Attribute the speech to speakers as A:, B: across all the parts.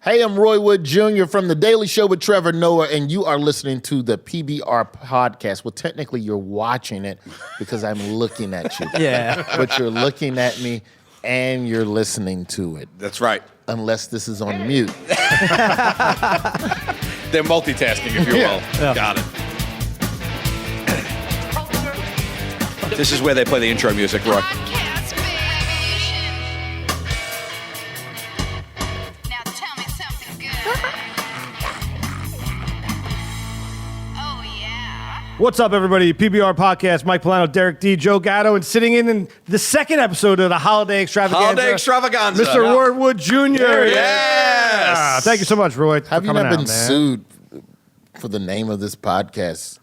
A: Hey, I'm Roy Wood Jr. from The Daily Show with Trevor Noah, and you are listening to the PBR podcast. Well, technically, you're watching it because I'm looking at you.
B: Yeah.
A: But you're looking at me and you're listening to it.
C: That's right.
A: Unless this is on mute.
C: They're multitasking, if you will.
B: Yeah.
C: Got it. This is where they play the intro music, Roy.
D: Podcast, baby. Now tell me something good. Oh, yeah.
E: What's up, everybody? PBR Podcast, Mike Polano, Derek D, Joe Gatto, and sitting in the second episode of the Holiday Extravaganza.
C: Holiday Extravaganza.
E: Mr. Roy Wood Jr.
C: Yes.
E: Thank you so much, Roy.
A: Have you
E: for coming
A: not been
E: out, man.
A: sued for the name of this podcast?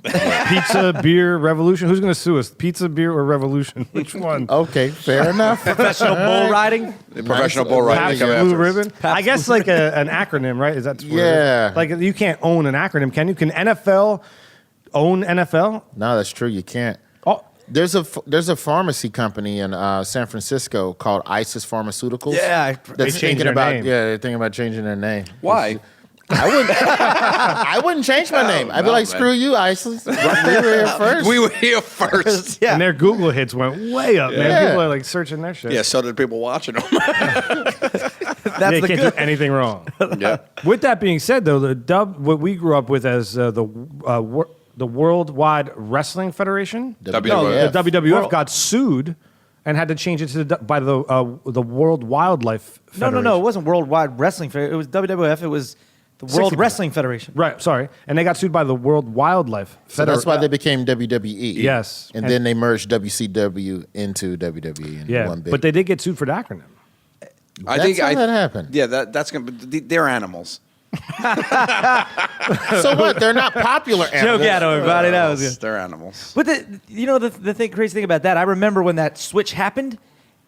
E: Pizza, beer, revolution. Who's going to sue us? Pizza, beer, or revolution? Which one?
A: Okay, fair enough.
B: Professional bull riding.
C: The professional
A: Nice.
C: bull riding.
E: Pabst
C: they come
E: Blue
C: after us.
E: Ribbon. I guess like an acronym, right? Is that what it is?
A: Yeah.
E: Like you can't own an acronym, can you? Can NFL own NFL?
A: No, that's true. You can't.
E: Oh,
A: There's a pharmacy company in San Francisco called ISIS Pharmaceuticals.
B: Yeah.
E: They
A: That's
E: changed
A: thinking
E: their
A: about
E: name.
A: they're thinking about changing their name.
C: Why?
A: I wouldn't change my name. I'd be
C: no,
A: like,
C: man.
A: screw you, ISIS. We were here first.
C: We were here first.
B: Yeah.
E: and their Google hits went way up, man.
A: Yeah.
E: People are like searching their shit.
C: Yeah, so did people watching them.
B: That's
E: They
B: the
E: can't
B: good.
E: do anything wrong.
C: Yeah.
E: With that being said, though, what we grew up with as the Worldwide Wrestling Federation,
C: WWF.
E: the WWF
B: World-
E: got sued and had to change it to by the World Wildlife Federation.
B: No. It wasn't Worldwide Wrestling Federation. It was WWF. It was the World
E: 60%.
B: Wrestling Federation.
E: Right, sorry. And they got sued by the World Wildlife
A: So
E: Federation.
A: that's why they became WWE.
E: Yes.
A: And then they merged WCW into WWE in
E: Yeah,
A: one big.
E: but they did get sued for the acronym.
C: I
A: That's how that happened.
C: Yeah, that's gonna. They're animals.
A: So what? They're not popular
B: Joe
A: animals.
B: Gatto, everybody. That was good.
C: They're animals.
B: But the crazy thing about that, I remember when that switch happened,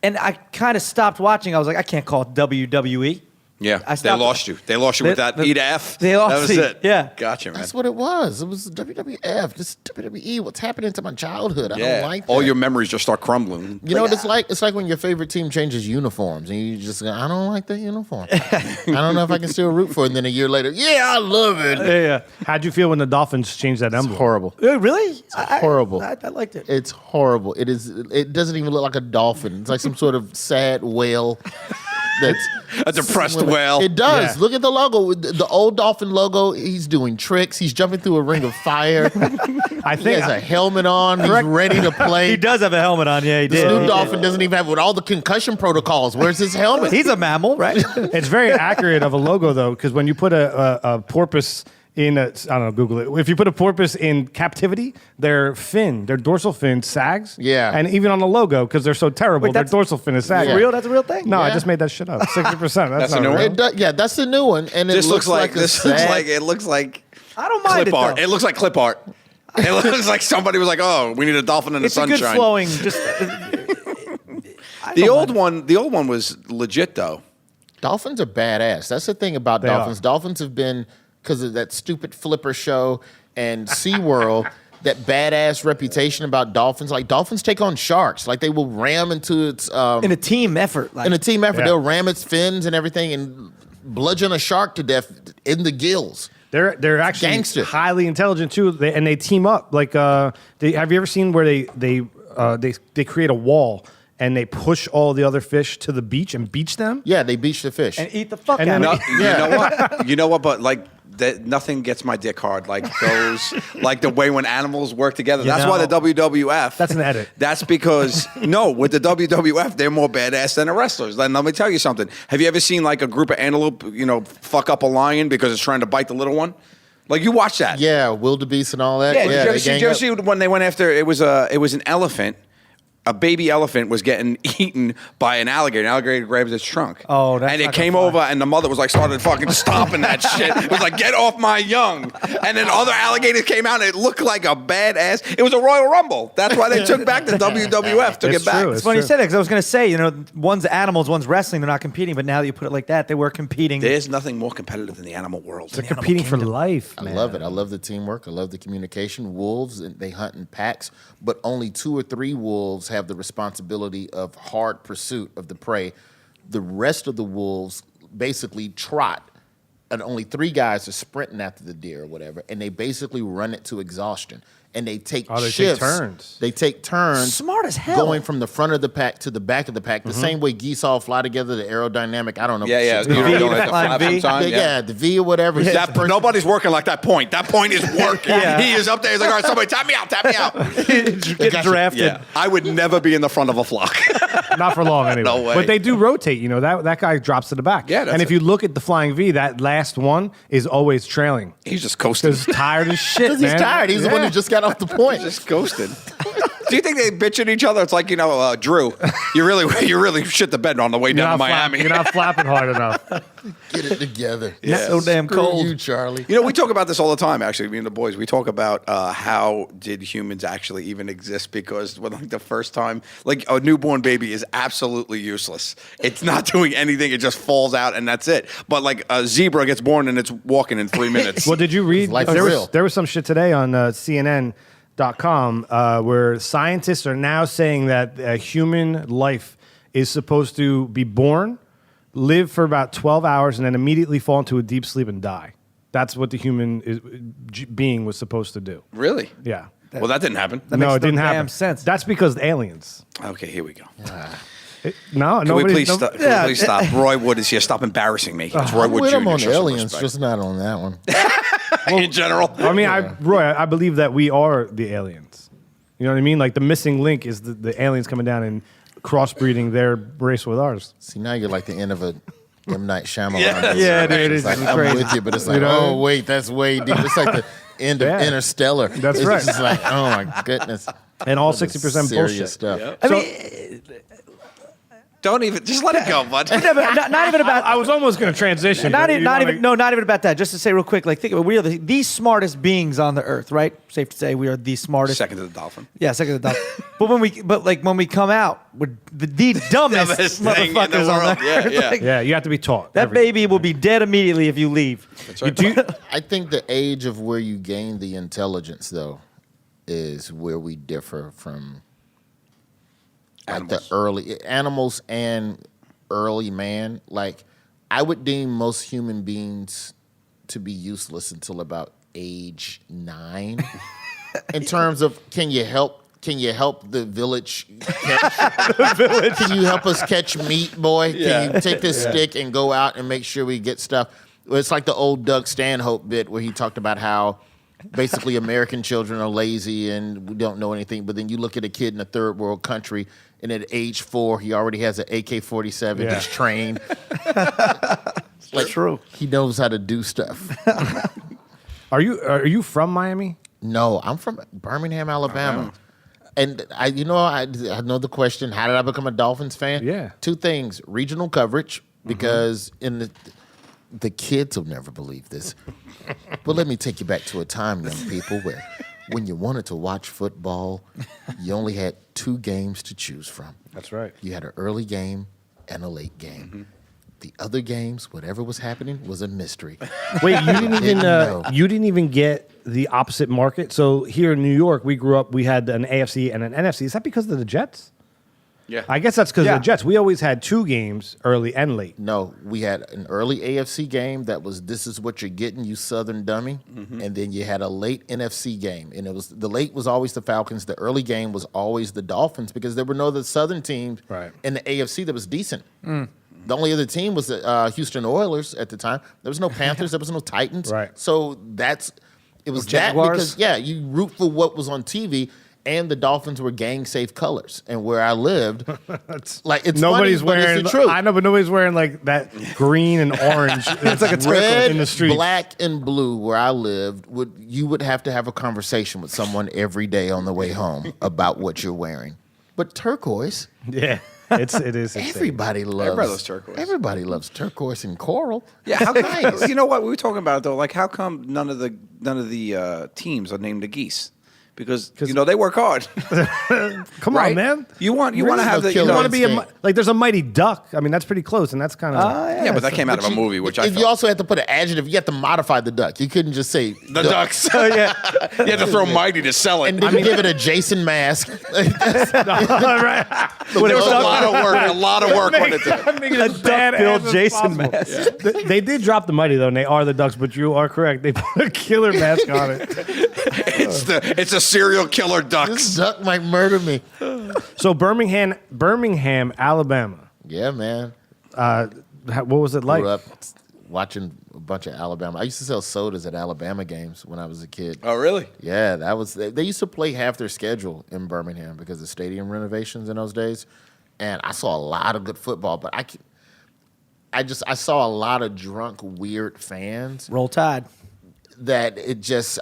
B: and I kind of stopped watching. I was like, I can't call it WWE.
C: Yeah,
B: I
C: they
B: stopped-
C: lost you. They lost you with that
B: They-
C: E to F.
B: they lost
C: That was
B: me.
C: it.
B: Yeah.
C: Gotcha, man.
A: That's what it was. It was WWF. This is WWE. What's happening to my childhood? I
C: Yeah.
A: don't like that.
C: All your memories just start crumbling.
A: You know what it's like? It's like when your favorite team changes uniforms and you just go, I don't like that uniform. I don't know if I can still root for it. And then a year later, yeah, I love it.
B: Yeah.
E: How'd you feel when the Dolphins changed that
A: It's
E: emblem?
A: horrible.
B: Really? It's
A: horrible.
B: I liked it.
A: It's horrible. It is. It doesn't even look like a dolphin. It's like some sort of sad whale. That's
C: A depressed whale.
A: It does.
E: Yeah.
A: Look at the logo. The old dolphin logo. He's doing tricks. He's jumping through a ring of fire.
E: I
A: He
E: think
A: has a helmet on. He's ready to play.
B: He does have a helmet on. Yeah, he
A: This
B: did.
A: new
B: He
A: dolphin doesn't even have with all the concussion protocols. Where's his helmet?
B: did. He's a mammal, right?
E: it's very accurate of a logo, though, because when you put a porpoise in I don't know, Google it. If you put a porpoise in captivity, their dorsal fin sags.
A: Yeah.
E: And even on the logo, because they're so terrible,
B: Wait,
E: their
B: that's-
E: dorsal fin is sagging.
A: Yeah.
B: Real? That's a real thing?
E: No, I
A: Yeah.
E: just made that shit up. 60%. That's
C: That's a
E: not
C: new
E: real.
C: one?
A: It does, yeah, that's the new one, and it
C: This looks like
A: a
C: this looks
A: sad-
C: like it looks like
B: I don't mind
C: clip
B: it,
C: art.
B: though.
C: It looks like clip art. It looks like somebody was like, "Oh, we need a dolphin in the
B: It's a
C: sunshine."
B: good flowing. Just
C: The old one was legit though.
A: Dolphins are badass. That's the thing about
E: They
A: dolphins.
E: are.
A: Dolphins have been, because of that stupid Flipper show and SeaWorld, that badass reputation about dolphins. Like, dolphins take on sharks. Like, they will ram into its...
B: in a team effort. Like,
A: in a team effort,
E: Yeah.
A: they'll ram its fins and everything and bludgeon a shark to death in the gills.
E: They're actually
A: Gangster.
E: highly intelligent too, and they team up. Like, have you ever seen where they create a wall and they push all the other fish to the beach and beach them?
A: Yeah, they beach the fish.
B: and eat the fuck
E: And
B: out
E: then
B: of
C: No,
B: it.
C: you know what? You know what? But like nothing gets my dick hard like those, like the way when animals work together.
B: You
C: That's why the
B: know.
C: WWF.
E: That's an edit.
C: That's because no, with the WWF, they're more badass than the wrestlers. Then let me tell you something. Have you ever seen like a group of antelope, fuck up a lion because it's trying to bite the little one? Like you watch that.
A: Yeah, wildebeest and all that.
C: Yeah,
A: they
C: did
A: gang
C: you ever
A: up.
C: see when they went after it was an elephant? A baby elephant was getting eaten by an alligator. An alligator grabs its trunk.
B: Oh, that's
C: and it
B: not
C: came
B: gonna
C: over,
B: fly.
C: and the mother was like started fucking stomping that shit. It was like, get off my young. And then other alligators came out, and it looked like a badass. It was a Royal Rumble. That's why they took back the WWF. Took
E: It's
C: it back.
E: true.
B: It's funny you said that because I was going to say, one's animals, one's wrestling. They're not competing, but now that you put it like that, they were competing.
C: There's nothing more competitive than the animal world.
E: They're competing for life.
A: I love it. I love the teamwork. I love the communication. Wolves, they hunt in packs, but only 2 or 3 wolves have the responsibility of hard pursuit of the prey. The rest of the wolves basically trot and only 3 guys are sprinting after the deer or whatever, and they basically run it to exhaustion. And they take
E: They
A: shifts.
E: take turns.
A: They take turns.
B: Smart as hell.
A: Going from the front of the pack to the back of the pack. The same way geese all fly together, the aerodynamic. I don't know.
C: Yeah, yeah.
A: Shit's
C: You
A: called.
C: don't have
B: the
C: to
B: flying
C: flap
B: V.
C: sometime,
A: Yeah, the V or whatever.
C: Nobody's working like that point. That point is working.
B: Yeah.
C: He is up there. He's like, all right, somebody tap me out, tap me out.
B: Get drafted.
C: Yeah. I would never be in the front of a flock.
E: Not for long, anyway.
C: No way.
E: But they do rotate. You know, that guy drops to the back.
C: Yeah, that's
E: and if
C: it.
E: you look at the flying V, that last one is always trailing.
C: He's just coasting.
E: Because tired as shit,
A: Because he's
E: man.
A: tired. He's the one who
E: Yeah.
A: just got off the point.
C: Just ghosted. Do you think they bitch at each other? It's like, Drew, you really shit the bed on the way
E: You're
C: down
E: not
C: to Miami.
E: You're not flapping hard enough.
A: Get it together.
B: It's so damn
A: Screw
B: cold.
A: you, Charlie.
C: We talk about this all the time, actually, me and the boys. We talk about how did humans actually even exist, because when the first time, a newborn baby is absolutely useless. It's not doing anything. It just falls out and that's it. But a zebra gets born and it's walking in 3 minutes.
E: Well, did you read?
A: Life is
E: there
A: real.
E: was there was some shit today on CNN.com where scientists are now saying that human life is supposed to be born, live for about 12 hours, and then immediately fall into a deep sleep and die. That's what the human being was supposed to do.
C: Really?
E: Yeah.
C: Well, that didn't happen.
B: That
E: No,
B: makes
E: it didn't
B: no damn
E: happen.
B: sense.
E: That's because aliens.
C: Okay, here we go.
E: No,
C: Can we
E: nobody.
C: please stop? Can we please stop? Roy Wood is here. Stop embarrassing me. It's Roy
A: I'm
C: Wood
A: with
C: Jr.
A: him on
C: Show some
A: aliens,
C: respect.
A: just not on that one.
C: In general.
E: I mean, Roy, I believe that we are the aliens. You know what I mean? Like the missing link is the aliens coming down and crossbreeding their race with ours.
A: See, now you're like the end of a M. Night Shyamalan.
C: Yeah.
B: Yeah, dude,
A: It's like,
B: it's
A: I'm
B: crazy.
A: with you, but it's like,
E: You know?
A: oh, wait, that's way deep. It's like the end of
E: Yeah.
A: Interstellar.
E: That's
A: It's
E: right.
A: just like, oh, my goodness.
E: And all
A: This is
E: 60%
A: serious
E: bullshit.
A: stuff.
B: I
E: So-
B: mean,
C: Don't even, just let it go, bud.
B: no, but not even about.
E: I was almost going to transition.
B: Not,
E: but
B: even,
E: you
B: not
E: wanna-
B: even, no, not even about that. Just to say real quick, think about it. We are the smartest beings on the earth, right? Safe to say we are the smartest.
C: Second to the dolphin.
B: Yeah, second to the dolphin. but when we come out, we're the dumbest
C: Dumbest thing in the
B: motherfuckers on
C: world.
B: the
C: Yeah,
B: earth.
C: yeah.
E: Yeah, you have to be taught.
B: That
E: everything.
B: baby will be dead immediately if you leave.
C: That's right.
A: I think the age of where you gain the intelligence, though, is where we differ from
C: Animals.
A: the early animals and early man. Like, I would deem most human beings to be useless until about age 9. In terms of, can you help the village catch? Can you help us catch meat, boy? Can you take this stick and go out and make sure we get stuff? Well, it's like the old Doug Stanhope bit where he talked about how basically American children are lazy and we don't know anything. But then you look at a kid in a third world country, and at age 4, he already has an AK-47.
E: Yeah.
A: He's trained.
B: That's true.
A: He knows how to do stuff.
E: Are you from Miami?
A: No, I'm from Birmingham, Alabama. And I know the question, how did I become a Dolphins fan?
E: Yeah.
A: 2 things. Regional coverage, because in the kids will never believe this. But let me take you back to a time, young people, where when you wanted to watch football, you only had 2 games to choose from.
E: That's right.
A: You had an early game and a late game. The other games, whatever was happening, was a mystery.
E: Wait, you didn't even
A: No.
E: you didn't even get the opposite market. So here in New York, we grew up. We had an AFC and an NFC. Is that because of the Jets?
C: Yeah.
E: I guess that's because
B: Yeah.
E: of the Jets. We always had 2 games, early and late.
A: No, we had an early AFC game that was "This is what you're getting, you Southern dummy," and then you had a late NFC game, and the late was always the Falcons. The early game was always the Dolphins because there were no other Southern teams
E: Right.
A: in the AFC that was decent. The only other team was the Houston Oilers at the time. There was no Panthers. There was no Titans.
E: Right.
A: So it was that
B: Jaguars?
A: because you root for what was on TV. And the Dolphins were gang-safe colors, and where I lived, it's
E: Nobody's
A: funny, but
E: wearing.
A: it's the truth.
E: I know, but nobody's wearing like that green and orange. It's like a
A: Red,
E: in the street.
A: black, and blue. Where I lived, you would have to have a conversation with someone every day on the way home about what you're wearing. But turquoise,
E: Yeah, it is.
A: everybody loves
C: turquoise.
A: Everybody loves turquoise and coral.
C: Yeah, how
A: Nice.
C: come? You know what we were talking about though? Like, how come none of the teams are named the geese? because they work hard.
E: Come
C: Right?
E: on, man.
C: You want to
A: Really
C: have
A: no
C: the
A: killer
E: You want to be
A: instinct.
E: like there's a mighty duck. I mean, that's pretty close, and that's kind of
C: yeah, but that came out of a movie, which I
A: If you
C: felt.
A: also had to put an adjective, you had to modify the duck. You couldn't just say
C: The ducks.
B: Oh yeah.
C: You had to throw Mighty to sell it.
A: and then give it a Jason mask.
E: right.
C: There was a lot of work. A lot of work went into it.
B: A duck-billed Jason mask.
E: They did drop the mighty though, and they are the ducks. But you are correct. They put a killer mask on it.
C: It's a serial killer
A: This
C: ducks.
A: duck might murder me.
E: So Birmingham, Alabama.
A: Yeah, man.
E: What was it like?
A: Grew up watching a bunch of Alabama. I used to sell sodas at Alabama games when I was a kid.
C: Oh, really?
A: Yeah, that was. They used to play half their schedule in Birmingham because of stadium renovations in those days, and I saw a lot of good football. But I saw a lot of drunk, weird fans
B: Roll Tide.
A: that it just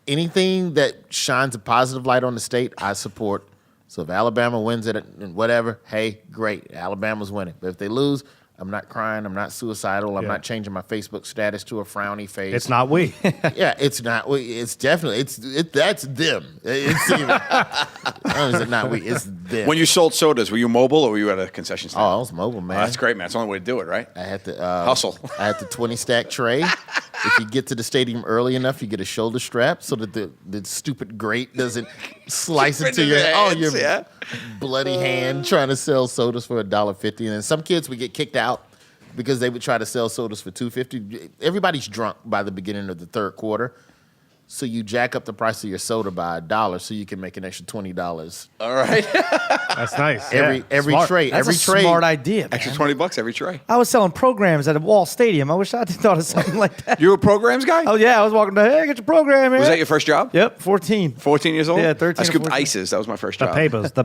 A: anything that shines a positive light on the state, I support. So if Alabama wins it and whatever, hey, great, Alabama's winning. But if they lose, I'm not crying. I'm not suicidal. I'm
E: Yeah.
A: not changing my Facebook status to a frowny face.
E: It's not we.
A: Yeah, it's not. It's definitely. That's them. It's even. Is it not we? It's them.
C: When you sold sodas, were you mobile or were you at a concession stand?
A: I was mobile, man.
C: Oh, that's great, man. It's the only way to do it, right?
A: I had to
C: Hustle.
A: I had the 20-stack tray. If you get to the stadium early enough, you get a shoulder strap so that the stupid grate doesn't slice
C: Straight
A: into
C: into
A: your
C: the hands,
A: your
C: yeah.
A: bloody hand trying to sell sodas for $1.50. And then some kids would get kicked out because they would try to sell sodas for $2.50. Everybody's drunk by the beginning of the third quarter. So you jack up the price of your soda by $1 so you can make an extra $20
C: All right.
E: That's nice.
A: every
E: Smart.
A: tray.
B: That's
A: every
B: a
A: tray.
B: smart idea. Man.
C: Extra $20 every tray.
B: I was selling programs at a Wall Stadium. I wish I thought of something like that.
C: You were a programs guy?
B: Oh yeah, I was walking down. Hey, get your program here.
C: Was that your first job?
B: Yep, 14.
C: 14 years old?
B: Yeah, 13
C: I
B: or
C: scooped
B: 14.
C: ices. That was my first
E: The
C: job.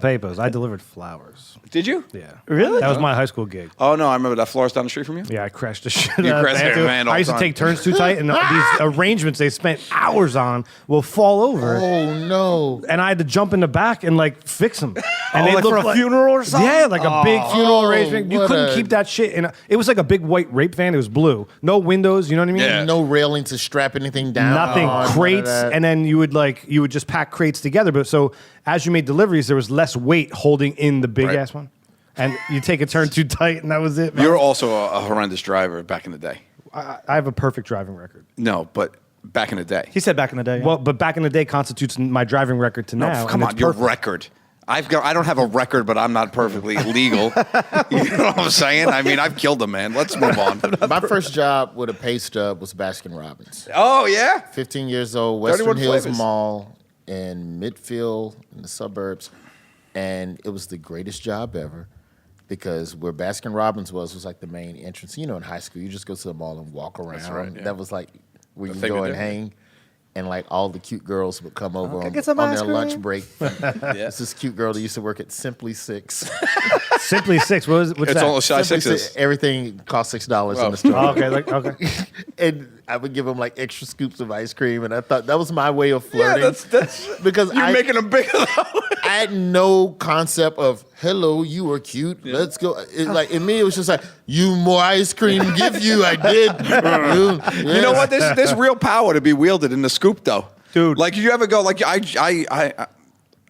E: papers. I delivered flowers.
C: Did you?
E: Yeah.
B: Really?
E: That was my high school gig.
C: Oh, no. I remember that florist down the street from you.
E: Yeah, I crashed the shit
C: You
E: out of
C: crashed
E: that.
C: it, man, all
E: I used to
C: time.
E: take turns too tight, and these arrangements they spent hours on will fall over.
A: Oh no.
E: And I had to jump in the back and like fix them. And
B: Oh, like for a funeral or something?
E: Yeah, like a big funeral arrangement. You
A: what
E: couldn't
A: a-
E: keep that shit. It was like a big white rape van. It was blue, no windows. You know what I mean?
C: Yeah.
A: No railing to strap anything down.
E: Nothing,
A: on, none of
E: crates,
A: that.
E: and then you would just pack crates together. But so as you made deliveries, there was less weight holding in the big
C: Right.
E: ass one, and you take a turn too tight, and that was it. man.
C: You were also a horrendous driver back in the day.
E: I have a perfect driving record.
C: No, but back in the day.
B: He said back in the day.
E: Well, but back in the day constitutes my driving record to
C: No,
E: now.
C: come
E: and
C: on,
E: it's
C: your
E: perfect.
C: record. I don't have a record, but I'm not perfectly legal. You know what I'm saying? I mean, I've killed them, man. Let's move on.
A: My first job with a pay stub was Baskin Robbins.
C: Oh, yeah?
A: 15 years old, Western
C: 31
A: Hills
C: flavors.
A: Mall in Midfield in the suburbs. And it was the greatest job ever because where Baskin Robbins was like the main entrance. You know, in high school, you just go to the mall and walk around.
C: right, yeah.
A: That was like where
C: The
A: you
C: thing
A: go
C: to
A: and
C: do.
A: hang. And like all the cute girls would come over on
B: get some
A: their
B: ice
A: lunch
B: cream.
A: break. It's this cute girl that used to work at Simply Six.
E: Simply Six. What's
C: It's
E: that?
C: all size
A: Simply
C: sixes.
A: Six, everything cost $6
C: Oh.
A: in the store.
E: Oh, okay, okay.
A: And I would give them like extra scoops of ice cream, and I thought that was my way of
C: Yeah,
A: flirting.
C: that's
A: because
C: you're making them bigger, though.
A: I had no concept of hello, you are cute. Let's go. In me, it was just like you more ice cream, give you. I did.
C: You know what? There's real power to be wielded in the scoop, though.
E: Dude.
C: Like, you ever go, like, I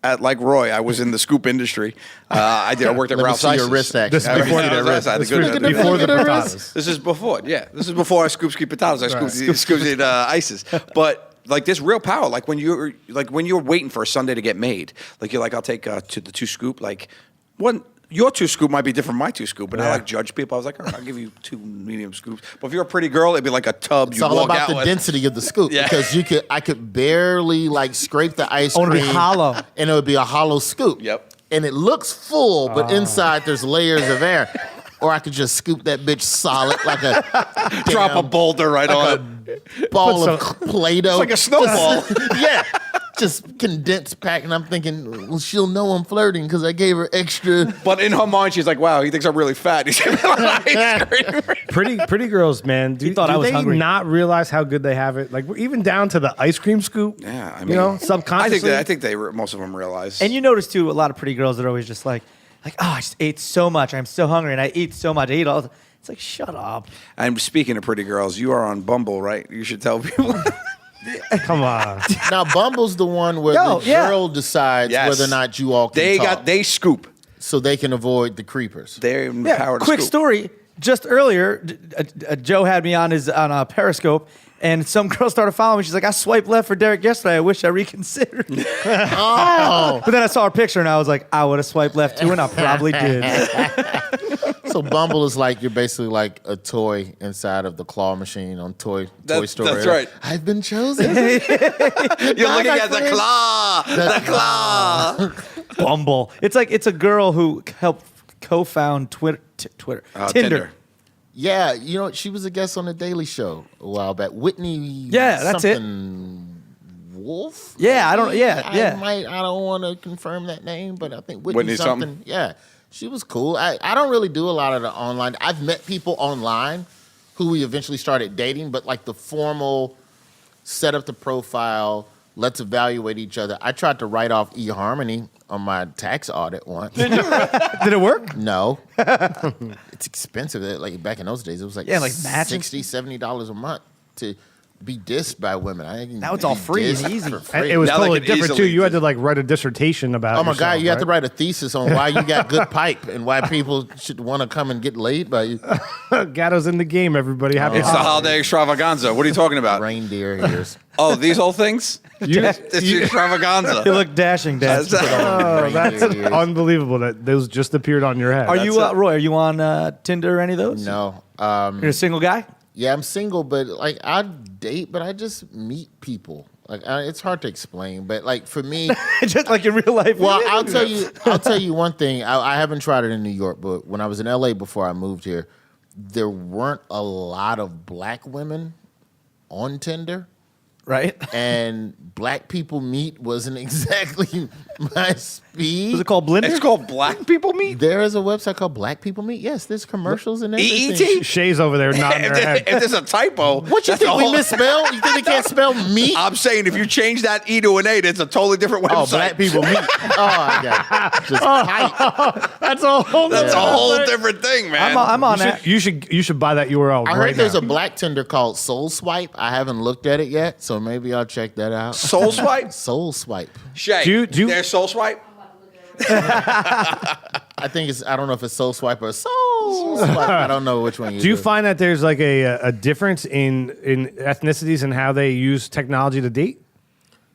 C: at like Roy, I was in the scoop industry. I worked at
A: Let me
C: Ralph's
A: see your
C: Ices.
A: wrist action.
E: This is
A: I
E: before
A: see that wrist.
C: I had a good-
E: Before the
A: Look at the
E: potatoes.
C: This is before, yeah. This is before I scoop ski potatoes. I scooped ices. But like, there's real power. Like when you're waiting for a Sunday to get made. Like you're like, I'll take to the 2 scoop. Like your 2 scoop might be different from my 2 scoop, but I
E: Yeah.
C: like judge people. I was like, all right, I'll give you 2 medium scoops. But if you're a pretty girl, it'd be like a tub.
A: It's
C: You
A: all
C: walk
A: about
C: out
A: the
C: with.
A: density of the scoop
C: Yeah.
A: because I could barely like scrape the ice
B: Oh, it'd
A: cream.
B: be hollow.
A: And it would be a hollow scoop.
C: Yep.
A: And it looks full, but inside there's layers of air. Or I could just scoop that bitch solid like a
C: Drop a
A: damn
C: boulder right on it.
A: ball of Play-Doh.
C: It's like a snowball.
A: Yeah. Just condensed pack. And I'm thinking, well, she'll know I'm flirting because I gave her extra.
C: But in her mind, she's like, wow, he thinks I'm really fat. He's giving me ice cream.
E: Pretty girls, man. Do
B: thought I was
E: they
B: hungry.
E: not realize how good they have it? Like even down to the ice cream scoop.
C: Yeah, I mean,
E: you know, subconsciously.
C: I think most of them realize.
B: And you notice too, a lot of pretty girls that are always just like, oh, I just ate so much. I'm so hungry, and I eat so much. I eat all. It's like, shut up.
C: And speaking of pretty girls, you are on Bumble, right? You should tell people.
E: Come on.
A: Now Bumble's the one where
B: Yo,
A: the
B: yeah.
A: girl decides
C: Yes.
A: whether or not you all can talk,
C: They scoop.
A: so they can avoid the creepers.
C: They're empowered to
B: Quick
C: scoop.
B: story. Just earlier, Joe had me on a Periscope, and some girl started following me. She's like, "I swiped left for Derek yesterday. I wish I reconsidered."
A: Oh,
B: But then I saw her picture, and I was like, "I would have swiped left too, and I probably did."
A: so Bumble is like you're basically like a toy inside of the claw machine on Toy Story.
C: That's right.
A: I've been chosen.
C: You're looking at the claw. The claw.
B: Bumble. It's like it's a girl who helped co-found Tinder.
C: Tinder.
A: Yeah, you know, she was a guest on the Daily Show a while back. Whitney.
B: Yeah, that's it.
A: Wolf.
B: Yeah, I don't.
A: maybe?
B: Yeah, yeah.
A: I don't want to confirm that name, but I think
C: Whitney
A: Whitney something.
C: something?
A: Yeah, she was cool. I don't really do a lot of the online. I've met people online who we eventually started dating, but like the formal set up the profile, let's evaluate each other. I tried to write off eHarmony on my tax audit once.
B: Did it work?
A: No. It's expensive. Like back in those days, it was like,
B: Yeah, like matching.
A: $60, $70 a month to be dissed by women. I didn't
B: Now it's all
A: be
B: free and
A: dissed
B: easy.
A: for free.
E: It was
C: Now they
E: totally
C: could
E: different too.
C: easily
E: You had to like write a dissertation about.
A: Oh my God,
E: yourself,
A: you have to
E: right?
A: write a thesis on why you got good pipe and why people should want to come and get laid by you.
E: Gatto's in the game. Everybody, happy.
C: It's the Holiday Extravaganza. What are you talking about?
A: Reindeer ears.
C: Oh, these whole things? It's the extravaganza.
B: You look dashing, Dash.
E: Oh, that's
A: Reindeer ears.
E: unbelievable that those just appeared on your head.
B: Are you,
C: That's it.
B: Roy? Are you on Tinder or any of those?
A: No.
B: You're a single guy.
A: Yeah, I'm single, but like I date, but I just meet people. Like it's hard to explain, but like for me,
B: Just like in real life.
A: well, I'll tell you one thing. I haven't tried it in New York, but when I was in LA before I moved here, there weren't a lot of black women on Tinder.
B: right?
A: And Black People Meet wasn't exactly my speed.
B: Was it called Blender?
C: It's called Black People Meet?
A: There is a website called Black People Meet. Yes, there's commercials and everything.
C: EET?
E: Shay's over there nodding her head.
C: If there's a typo,
A: What you
C: that's
A: think
C: a
A: we
C: whole-
A: misspelled? You think they can't spell meat?
C: I'm saying if you change that E to an A, it's a totally different website.
A: Oh, Black People Meet. Oh, I got it. Just tight.
E: That's a whole.
C: That's a
A: Yeah.
C: whole different thing, man.
B: I'm on that.
E: You should buy that URL
A: I
E: right
A: heard there's
E: now.
A: a black Tinder called Soul Swipe. I haven't looked at it yet, so maybe I'll check that out.
C: Soul Swipe?
A: Soul Swipe.
C: Shay,
E: Do you-
C: there's Soul Swipe?
A: I think it's. I don't know if it's Soul Swipe or Soul Swipe. I don't know which one you
E: Do you find that there's like a difference in ethnicities and how they use technology to date?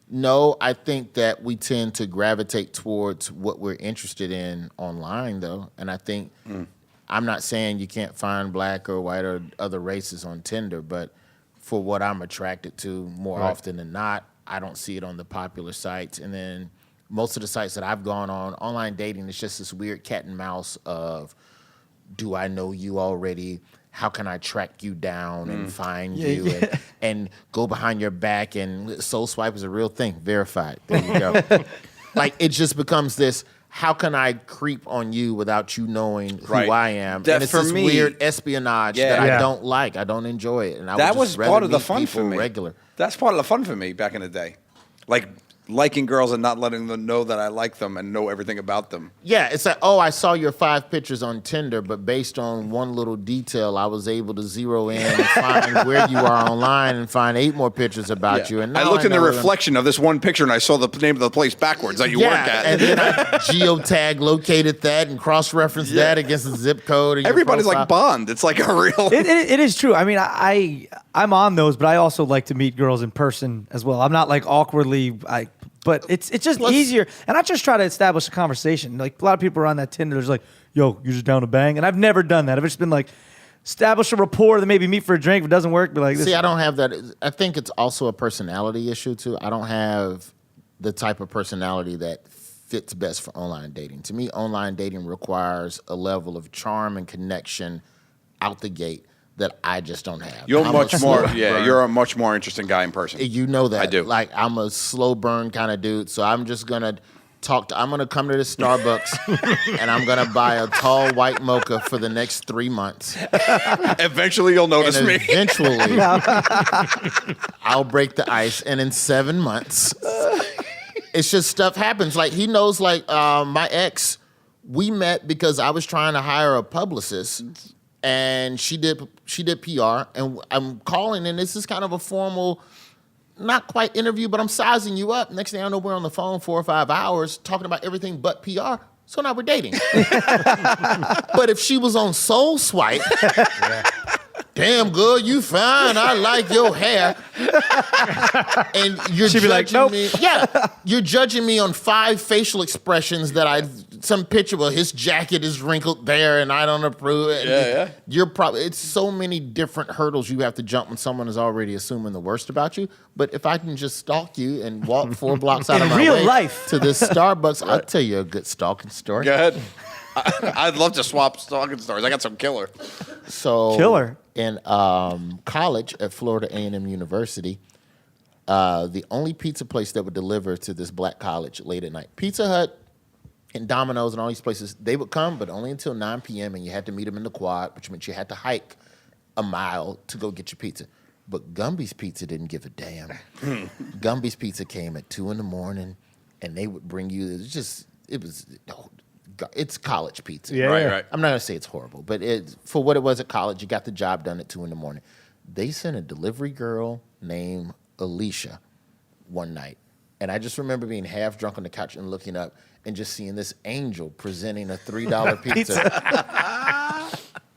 A: No, I think that we tend to gravitate towards what we're interested in online, though. And I think I'm not saying you can't find black or white or other races on Tinder, but for what I'm attracted to more
E: Right.
A: often than not, I don't see it on the popular sites. And then most of the sites that I've gone on, online dating, is just this weird cat and mouse of, do I know you already? How can I track you down and find you and go behind your back? And Soul Swipe is a real thing, verified. There you go. Like it just becomes this. How can I creep on you without you knowing who
C: Right.
A: I am?
C: That
A: and it's
C: for
A: this
C: me-
A: weird espionage
C: Yeah.
A: that
E: Yeah.
A: I don't like. I don't enjoy it. And I
C: That
A: would
C: was
A: just rather
C: part of the
A: meet
C: fun for
A: people
C: me.
A: Regular.
C: That's part of the fun for me back in the day. Like liking girls and not letting them know that I like them and know everything about them.
A: Yeah, it's like, oh, I saw your 5 pictures on Tinder, but based on one little detail, I was able to zero in and find where you are online and find 8 more pictures about you. And
C: I
A: now
C: looked in the
A: know them.
C: reflection of this one picture and I saw the name of the place backwards that you work at.
A: and then I geotag located that and cross-referenced that against the zip code. Of your
C: Everybody's like
A: profile.
C: Bond. It's like a real.
B: It is true. I mean, I'm on those, but I also like to meet girls in person as well. I'm not like awkwardly, but it's just
A: Plus-
B: easier. And I just try to establish a conversation. Like a lot of people are on that Tinder. There's like, yo, you're just down to bang, and I've never done that. I've just been like, establish a rapport, then maybe meet for a drink. If it doesn't work, be like, this.
A: See, I don't have that. I think it's also a personality issue too. I don't have the type of personality that fits best for online dating. To me, online dating requires a level of charm and connection out the gate that I just don't have.
C: You're
A: I'm a
C: much
A: slow
C: more.
A: burn.
C: Yeah, you're a much more interesting guy in person.
A: You know that.
C: I do.
A: Like I'm a slow burn kind of dude, so I'm just gonna I'm gonna come to the Starbucks and I'm gonna buy a tall white mocha for the next 3 months.
C: Eventually, you'll notice
A: And
C: me.
A: eventually, I'll break the ice. And in 7 months, it's just stuff happens. Like he knows. Like my ex, we met because I was trying to hire a publicist, and she did PR. And I'm calling, and this is kind of a formal not quite interview, but I'm sizing you up. Next thing I know, we're on the phone 4 or 5 hours talking about everything but PR. So now we're dating. But if she was on Soul Swipe, damn girl, you fine. I like your hair. And you're
B: She'd be like,
A: judging
B: nope.
A: me. Yeah, you're judging me on 5 facial expressions that some picture where his jacket is wrinkled there and I don't approve it.
C: Yeah.
A: You're probably, it's so many different hurdles you have to jump when someone is already assuming the worst about you. But if I can just stalk you and walk 4 blocks out
B: In
A: of my
B: real
A: way
B: life.
A: to this Starbucks, I'll tell you a good stalking story.
C: Go ahead. I'd love to swap stalking stories. I got some killer.
A: So
B: Killer.
A: in college at Florida A&M University, the only pizza place that would deliver to this black college late at night, Pizza Hut and Domino's and all these places, they would come, but only until 9 p.m. and you had to meet them in the quad, which meant you had to hike a mile to go get your pizza. But Gumby's Pizza didn't give a damn. Gumby's Pizza came at 2 a.m. and they would bring you. It's college pizza.
E: Yeah.
C: Right.
A: I'm not gonna say it's horrible, but for what it was at college, you got the job done at 2 a.m. They sent a delivery girl named Alicia one night, and I just remember being half drunk on the couch and looking up and just seeing this angel presenting a $3 pizza.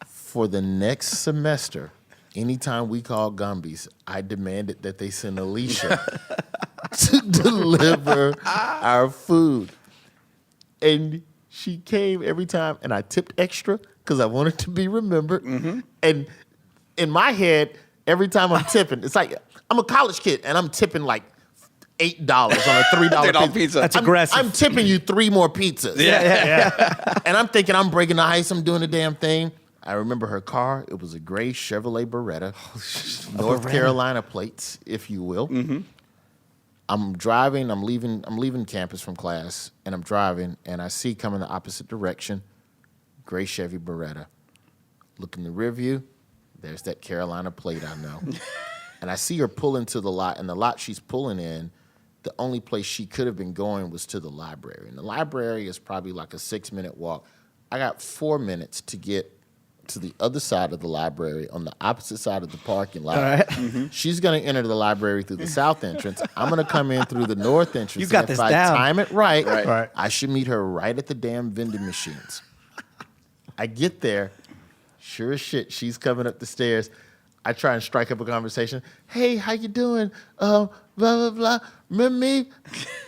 A: For the next semester, anytime we called Gumby's, I demanded that they send Alicia to deliver our food, and she came every time, and I tipped extra because I wanted to be remembered. And in my head, every time I'm tipping, it's like I'm a college kid, and I'm tipping like $8 on a $3
C: pizza.
B: That's aggressive.
A: I'm tipping you 3 more pizzas. And I'm thinking I'm breaking the ice. I'm doing the damn thing. I remember her car. It was a gray Chevrolet Beretta, North Carolina plates, if you will. I'm driving. I'm leaving campus from class, and I'm driving, and I see coming the opposite direction, gray Chevy Beretta. Look in the rear view. There's that Carolina plate I know. And I see her pull into the lot, and the lot she's pulling in, the only place she could have been going was to the library. And the library is probably like a 6-minute walk. I got 4 minutes to get to the other side of the library on the opposite side of the parking lot.
B: All right.
A: She's going to enter the library through the south entrance. I'm going to come in through the north entrance.
B: You got
A: and
B: this
A: if I
B: down.
A: time it right,
E: Right.
A: I should meet her right at the damn vending machines. I get there. Sure as shit, she's coming up the stairs. I try and strike up a conversation. Hey, how you doing? Blah, blah, blah. Remember me?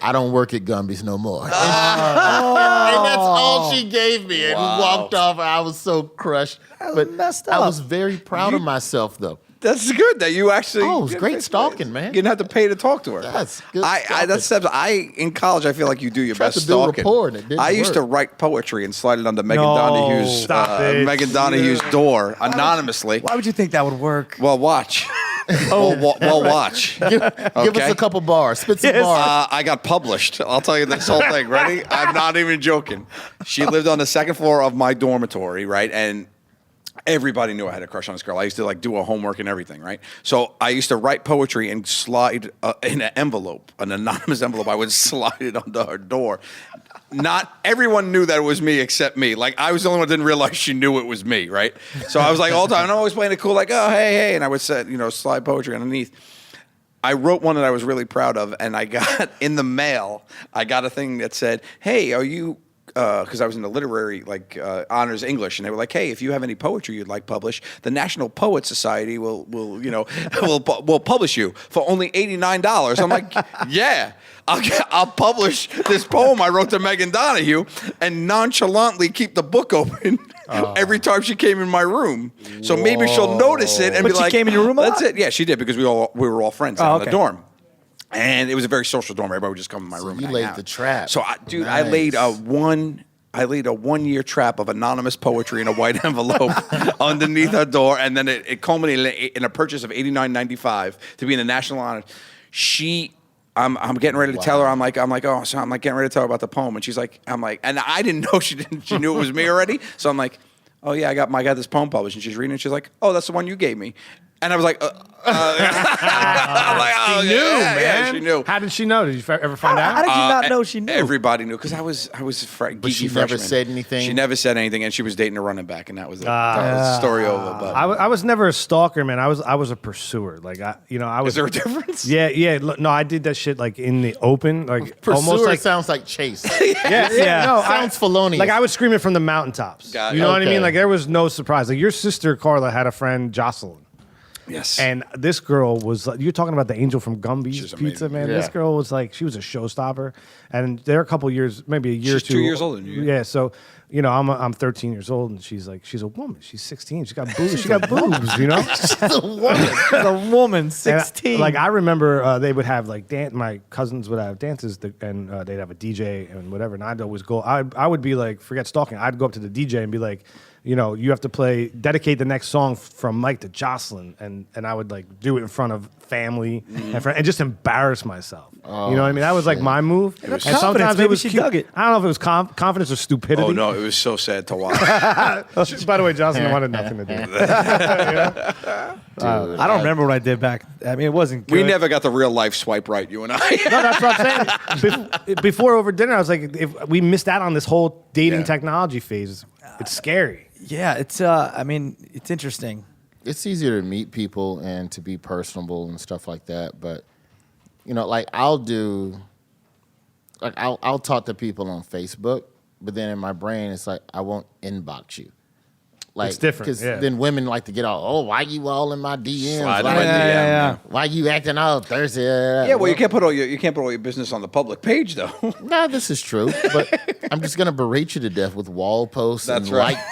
A: I don't work at Gumby's no more. And that's all she gave me and walked off. I was so crushed. But
B: messed
A: I
B: up.
A: was very proud of myself, though.
C: That's good that you actually.
A: Oh, it was great stalking, man.
C: You didn't have to pay to talk to her.
A: That's good
C: That's steps. In college, I feel like you do your
A: Tried
C: best
A: to build
C: stalking.
A: rapport and it didn't
C: I used to
A: work.
C: write poetry and slide it under Megan
B: No.
C: Donahue's
E: Stop it.
C: Megan Donahue's door anonymously.
B: Why would you think that would work?
C: Well, watch. Well, watch.
A: Give us a couple bars. Spit some
B: Yes.
A: bars.
C: I got published. I'll tell you this whole thing. Ready? I'm not even joking. She lived on the second floor of my dormitory, right? And everybody knew I had a crush on this girl. I used to like do her homework and everything, right? So I used to write poetry and slide in an envelope, an anonymous envelope. I would slide it under her door. Not everyone knew that it was me except me. Like I was the only one that didn't realize she knew it was me, right? So I was like all the time, and I'm always playing it cool, like, oh, hey, and I would set, slide poetry underneath. I wrote one that I was really proud of, and I got in the mail, I got a thing that said, hey, are you, because I was in the literary, honors English, and they were like, hey, if you have any poetry you'd like published, the National Poet Society will will publish you for only $89. I'm like, yeah, I'll publish this poem I wrote to Megan Donahue and nonchalantly keep the book open every time she came in my room. So maybe she'll notice it and
B: But
C: be
B: she
C: like,
B: came in your room a
C: that's
B: lot?
C: it. Yeah, she did because we were all friends in
B: okay.
C: the dorm. And it was a very social dorm. Everybody would just come in my room.
A: you
C: and
A: laid
C: hang out.
A: the trap.
C: So, I
A: Nice.
C: laid a 1-year trap of anonymous poetry in a white envelope underneath her door, and then it culminated in a purchase of $89.95 to be in the national honors. I'm getting ready to tell her. I'm like, getting ready to tell her about the poem, and she's like, and I didn't know she knew it was me already. So I'm like, oh yeah, I got this poem published, and she's reading it. She's like, oh, that's the one you gave me. And I was like, I'm like, oh,
E: She knew, man.
C: Yeah, she knew.
E: How did she know? Did you ever find
B: How
E: out?
B: did you not know she knew?
C: Everybody knew because I was a
A: But she
C: geeky
A: never
C: freshman.
A: said anything?
C: She never said anything, and she was dating a running back, and that was it. That was the story over. But
E: I was never a stalker, man. I was a pursuer. Like I was.
C: is there a difference?
E: Yeah. No, I did that shit like in the open, like
A: Pursuer
E: almost like
A: sounds like Chase.
E: yeah. No,
A: Sounds felonious.
E: Like I was screaming from the mountaintops.
C: Got
E: You
C: it.
E: know what I
A: Okay.
E: mean? Like there was no surprise. Like your sister Carla had a friend Jocelyn.
C: Yes.
E: And this girl was like, you're talking about the angel from Gumby's
C: She's
E: Pizza,
C: amazing.
E: man.
A: Yeah.
E: This girl was like, she was a showstopper. And they're a couple years, maybe a year
C: She's
E: or two.
C: 2 years older than you.
E: Yeah. So, I'm 13 years old and she's like, she's a woman. She's 16. She's got boobs. She got boobs, you know?
A: the woman.
B: The woman,
E: And
B: 16.
E: I remember they would have like my cousins would have dances and they'd have a DJ and whatever. And I'd always go. I would be like, forget stalking. I'd go up to the DJ and be like, you have to dedicate the next song from Mike to Jocelyn, and I would like do it in front of family and just embarrass myself. You know what I mean? That was like my move. And
B: confidence.
E: sometimes
B: Maybe
E: it was
B: she
E: cute.
B: dug it.
E: I don't know if it was confidence or stupidity.
C: Oh no, it was so sad to watch.
E: By the way, Jocelyn wanted nothing to do with it.
B: I don't remember what I did back. I mean, it wasn't good.
C: We never got the real life swipe right, you and I.
E: No, that's what I'm saying. Before over dinner, I was like, if we missed out on this whole dating
C: Yeah.
E: technology phase, it's scary.
B: Yeah, it's. I mean, it's interesting.
A: It's easier to meet people and to be personable and stuff like that. But like I'll talk to people on Facebook, but then in my brain it's like I won't inbox you. Like
E: It's different,
A: because
E: yeah.
A: then women like to get all, oh, why you all in my DMs?
C: Slide in
A: Why,
C: my DM,
B: yeah.
A: why you acting all thirsty?
C: Yeah, well, you can't put all your business on the public page though.
A: No, this is true, but I'm just gonna berate you to death with wall posts
C: That's
A: and
C: right.
A: like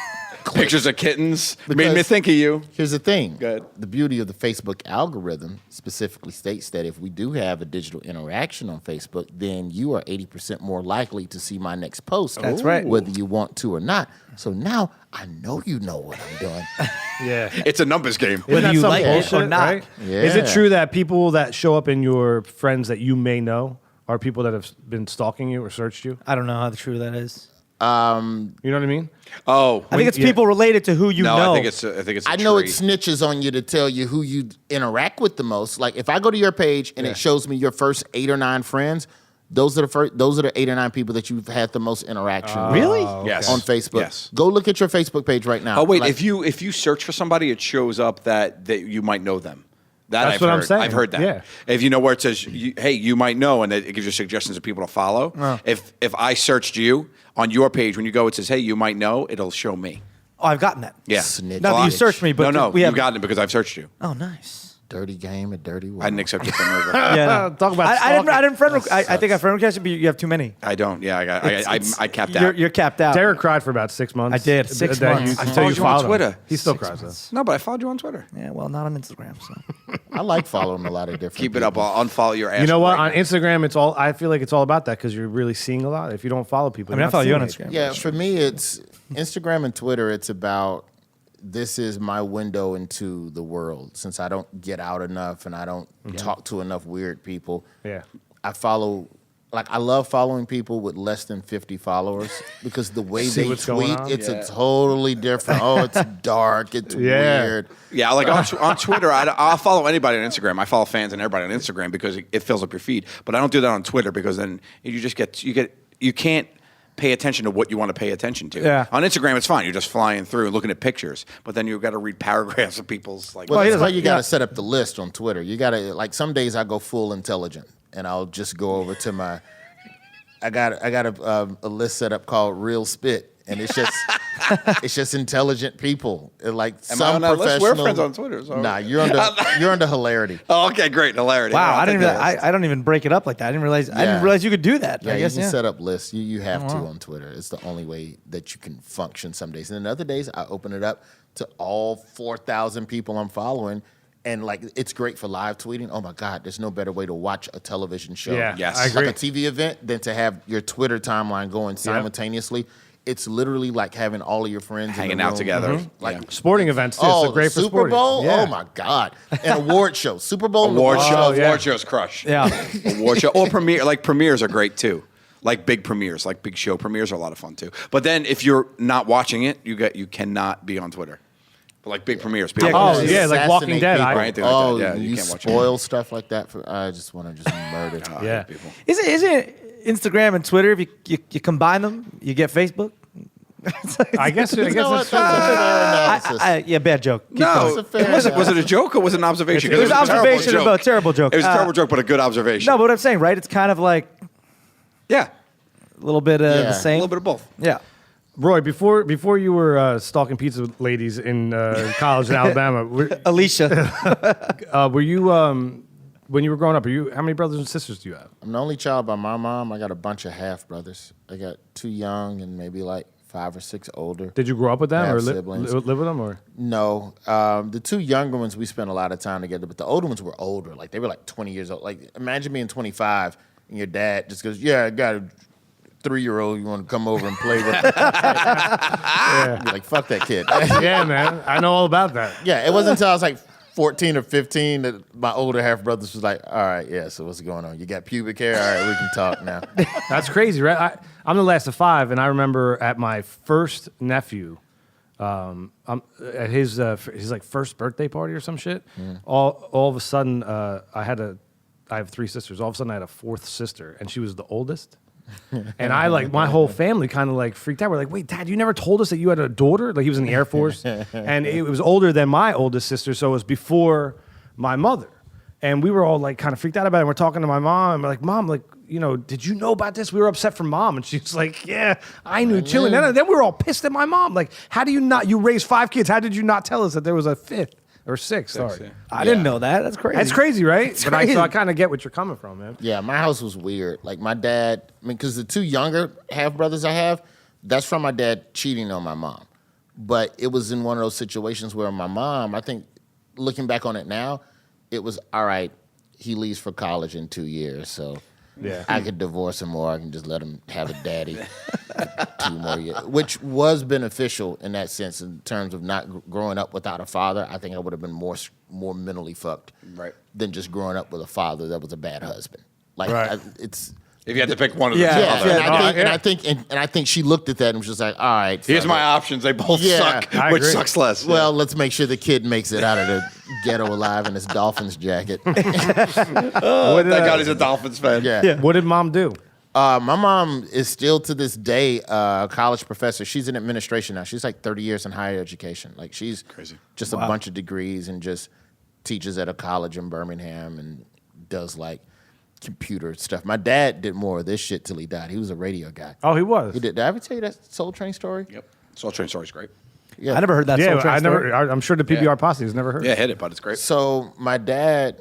C: Pictures of kittens made me
A: Because-
C: think of you.
A: Here's the thing.
C: Go ahead.
A: The beauty of the Facebook algorithm specifically states that if we do have a digital interaction on Facebook, then you are 80% more likely to see my next post.
B: That's right.
A: Whether you want to or not. So now I know you know what I'm doing.
E: Yeah.
C: It's a numbers game.
E: Isn't that
B: you
E: some
B: like it or
E: bullshit,
B: not.
E: right? Is it
A: Yeah.
E: true that people that show up in your friends that you may know are people that have been stalking you or searched you?
B: I don't know how true that is.
E: You know what I mean?
C: Oh,
B: I think it's
E: yeah.
B: people related to who you
C: no,
B: know.
C: I think it's a
A: I know
C: tree.
A: it snitches on you to tell you who you interact with the most. Like if I go to your page and it shows me your first 8 or 9 friends, those are the 8 or 9 people that you've had the most interaction with
B: Really?
C: Yes.
A: on Facebook.
C: Yes.
A: Go look at your Facebook page right now.
C: Oh wait,
A: Like,
C: if you search for somebody, it shows up that you might know them.
E: That's
C: I've
E: what I'm
C: heard.
E: saying.
C: I've heard that.
E: Yeah.
C: If you know where it says, "Hey, you might know," and it gives you suggestions of people to follow. If I searched you on your page, when you go, it says, "Hey, you might know." It'll show me.
B: Oh, I've gotten that.
C: Yeah.
A: Snitch.
B: Not that you
A: Bitch.
B: searched me, but
C: no,
B: we
C: you've
B: have.
C: gotten it because I've searched you.
B: Oh, nice.
A: dirty game, a dirty world.
C: I didn't accept your friend request.
B: Yeah. No.
E: Talk about
B: I didn't. I
E: stalking.
B: didn't friend. I think I friend requested, but you have too many.
C: I don't. Yeah, I capped
B: You're,
C: out.
B: you're capped out.
E: Derek cried for about 6 months.
B: I did, 6
E: That
B: months. I
E: until
C: followed you on
E: followed him.
C: Twitter.
E: He still
B: 6
E: cries though.
B: months.
C: No, but I followed you on Twitter.
B: Yeah, well, not on Instagram. So
A: I like following a lot of different
C: Keep it up.
A: people.
C: I'll unfollow your ass.
E: You know what?
C: right
E: On
C: now.
E: Instagram, it's all. I feel like it's all about that because you're really seeing a lot. If you don't follow people,
B: I mean,
E: you're
B: I follow
E: not
B: you on
E: seeing
B: Instagram.
A: Yeah, for me, it's Instagram and Twitter. It's about this is my window into the world. Since I don't get out enough and I don't talk to enough weird people,
E: Yeah.
A: I follow. Like I love following people with less than 50 followers because the way
E: See
A: they
E: what's going
A: tweet,
E: on?
A: it's
C: Yeah.
A: a totally different. Oh, it's dark. It's
E: Yeah.
A: weird.
C: Yeah, like on Twitter, I'll follow anybody on Instagram. I follow fans and everybody on Instagram because it fills up your feed. But I don't do that on Twitter because then you can't pay attention to what you want to pay attention to.
B: Yeah.
C: On Instagram, it's fine. You're just flying through and looking at pictures. But then you've got to read paragraphs of people's like.
A: Well,
B: he
A: that's why
B: doesn't-
A: you got to
B: yeah.
A: set up the list on Twitter. You got to like some days I go full intelligent and I'll just go over to my. I got a list set up called Real Spit, and it's just intelligent people. Like
C: Am I
A: some
C: on that list?
A: professional.
C: We're friends on Twitter. So
A: Nah, you're under hilarity.
C: Oh, okay, great, hilarity.
B: wow,
C: I'll
B: I didn't.
C: take
B: Even,
C: that.
B: I don't even break it up like that. I didn't realize. I
A: Yeah.
B: didn't realize you could do that.
A: Yeah,
B: I guess.
A: you can
B: Yeah.
A: set up lists. You have
B: Oh,
A: to
B: wow.
A: on Twitter. It's the only way that you can function some days. And then other days, I open it up to all 4,000 people I'm following. And like, it's great for live tweeting. Oh my God, there's no better way to watch a television show.
E: Yeah,
C: Yes.
E: I agree.
A: Like a TV event than to have your Twitter timeline going simultaneously. It's literally like having all of your friends in
C: Hanging
A: the
C: out
A: room.
C: together.
A: Like,
C: Yeah.
E: Sporting events too.
A: oh,
E: so great
A: the
E: for
A: Super
E: sporting.
A: Bowl?
E: Yeah.
A: Oh my God. And award shows. Super Bowl and
C: Award
A: award
C: shows,
A: shows.
E: yeah.
C: award shows crush.
B: Yeah.
C: Award show or premieres are great too. Like big premieres, like big show premieres are a lot of fun too. But then if you're not watching it, you cannot be on Twitter. But like big premieres.
B: Yeah,
C: People
E: oh, yeah, like Walking
A: assassinate
E: Dead.
A: people.
C: Or anything like that.
A: Oh,
C: Yeah, you
A: you
C: can't watch it.
A: spoil stuff like that. I just want to just murder.
C: I
E: Yeah.
C: hate people.
B: Isn't Instagram and Twitter, if you combine them, you get Facebook?
E: I guess.
A: You know what?
E: It's,
A: That's a fair analysis.
B: Yeah, bad joke. Keep
C: No,
B: going.
A: That's a fair
C: was it a joke or was it an observation?
B: It was an
C: 'Cause a terrible
B: observation
C: joke.
B: about a terrible joke.
C: It was a terrible joke, but a good observation.
B: No, but what I'm saying, right? It's kind of like
C: Yeah,
B: a little bit
A: Yeah.
B: the
C: a
B: same.
C: little bit of both.
B: Yeah.
E: Roy, before you were stalking pizza ladies in college in Alabama,
B: Alicia.
E: were you when you were growing up? How many brothers and sisters do you have?
A: I'm the only child by my mom. I got a bunch of half brothers. I got 2 young and maybe like 5 or 6 older.
E: Did you grow up with them
A: I
E: or
A: have
E: live
A: siblings.
E: with them or?
A: No, the 2 younger ones we spent a lot of time together, but the older ones were older. Like they were like 20 years old. Like imagine being 25 and your dad just goes, "Yeah, I got a 3-year-old. You want to come over and play with?"
E: Yeah.
A: You're like, "Fuck that kid."
E: Yeah, man, I know all about that.
A: Yeah, it wasn't until I was like 14 or 15 that my older half brothers was like, "All right, yeah, so what's going on? You got pubic hair? All right, we can talk now."
E: That's crazy, right? I'm the last of 5, and I remember at my first nephew, at his like first birthday party or some shit. All of a sudden, I have 3 sisters. All of a sudden, I had a 4th sister, and she was the oldest. And I like my whole family kind of like freaked out. We're like, "Wait, Dad, you never told us that you had a daughter?" Like he was in the Air Force, and it was older than my oldest sister, so it was before my mother. And we were all like kind of freaked out about it. And we're talking to my mom, and we're like, "Mom, like, you know, did you know about this?" We were upset for Mom, and she's like, "Yeah, I knew too." And then we were all pissed at my mom. Like, how do you not? You raised 5 kids. How did you not tell us that there was a 5th or 6th? Sorry,
C: yeah.
B: I didn't know that. That's crazy.
E: that's crazy, right?
B: It's
E: So
B: crazy.
E: I kind of get what you're coming from, man.
A: Yeah, my house was weird. Like my dad, I mean, because the 2 younger half brothers I have, that's from my dad cheating on my mom. But it was in one of those situations where my mom, I think, looking back on it now, it was all right. He leaves for college in 2 years, so
E: Yeah.
A: I could divorce him or I can just let him have a daddy 2 more years, which was beneficial in that sense in terms of not growing up without a father. I think I would have been more mentally fucked
C: Right.
A: than just growing up with a father that was a bad husband. Like
E: Right.
A: it's.
C: If you had to pick one of
B: Yeah.
C: the two,
A: Yeah,
C: other-
A: and I think she looked at that and was just like, "All right,
C: here's
A: fuck
C: my
A: it.
C: options. They both
A: Yeah,
C: suck.
E: I
C: Which
E: agree.
C: sucks less?
A: Well, let's make sure the kid makes it out of the ghetto alive in his Dolphins jacket."
E: What did,
C: thank God he's a Dolphins fan.
A: Yeah.
E: What did Mom do?
A: My mom is still to this day a college professor. She's in administration now. She's like 30 years in higher education. Like she's
C: Crazy.
A: just a bunch of degrees and just teaches at a college in Birmingham and does like computer stuff. My dad did more of this shit till he died. He was a radio guy.
E: Oh, he was.
A: He did I ever tell you that Soul Train story?
C: Yep. Soul Train story's great.
A: Yeah.
B: I never heard that.
E: Yeah,
B: Soul Train
E: I
B: story.
E: never. I'm sure the PBR posse has never heard.
C: Yeah, hit it, but it's great.
A: So my dad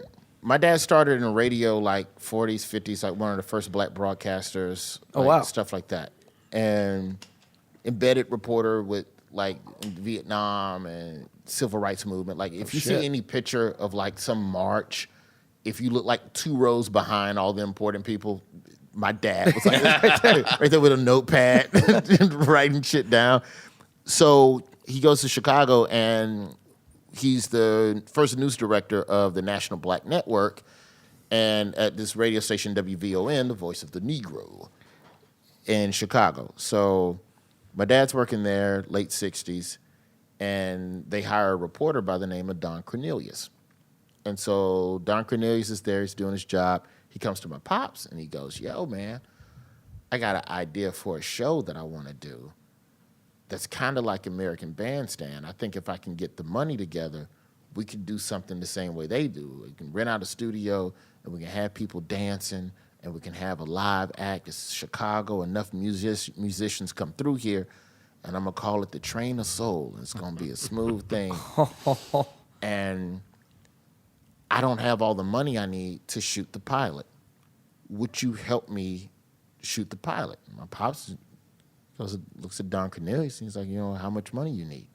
A: started in radio like 40s, 50s, like one of the first black broadcasters.
B: Oh,
A: like,
B: wow.
A: Stuff like that. And embedded reporter with like in Vietnam and civil rights movement. Like if you
B: shit.
A: see any picture of like some march, if you look like 2 rows behind all the important people, my dad was like right there with a notepad writing shit down. So he goes to Chicago and he's the first news director of the National Black Network and at this radio station WVON, the voice of the Negro in Chicago. So my dad's working there, late 60s, and they hire a reporter by the name of Don Cornelius. And so Don Cornelius is there, he's doing his job. He comes to my pops and he goes, "Yo, man, I got an idea for a show that I want to do that's kind of like American Bandstand. I think if I can get the money together, we can do something the same way they do. We can rent out a studio and we can have people dancing and we can have a live act. It's Chicago, enough musicians come through here, and I'm going to call it the Train of Soul. It's going to be a smooth thing. And I don't have all the money I need to shoot the pilot. Would you help me shoot the pilot?" My pops looks at Don Cornelius and he's like, "How much money you need?"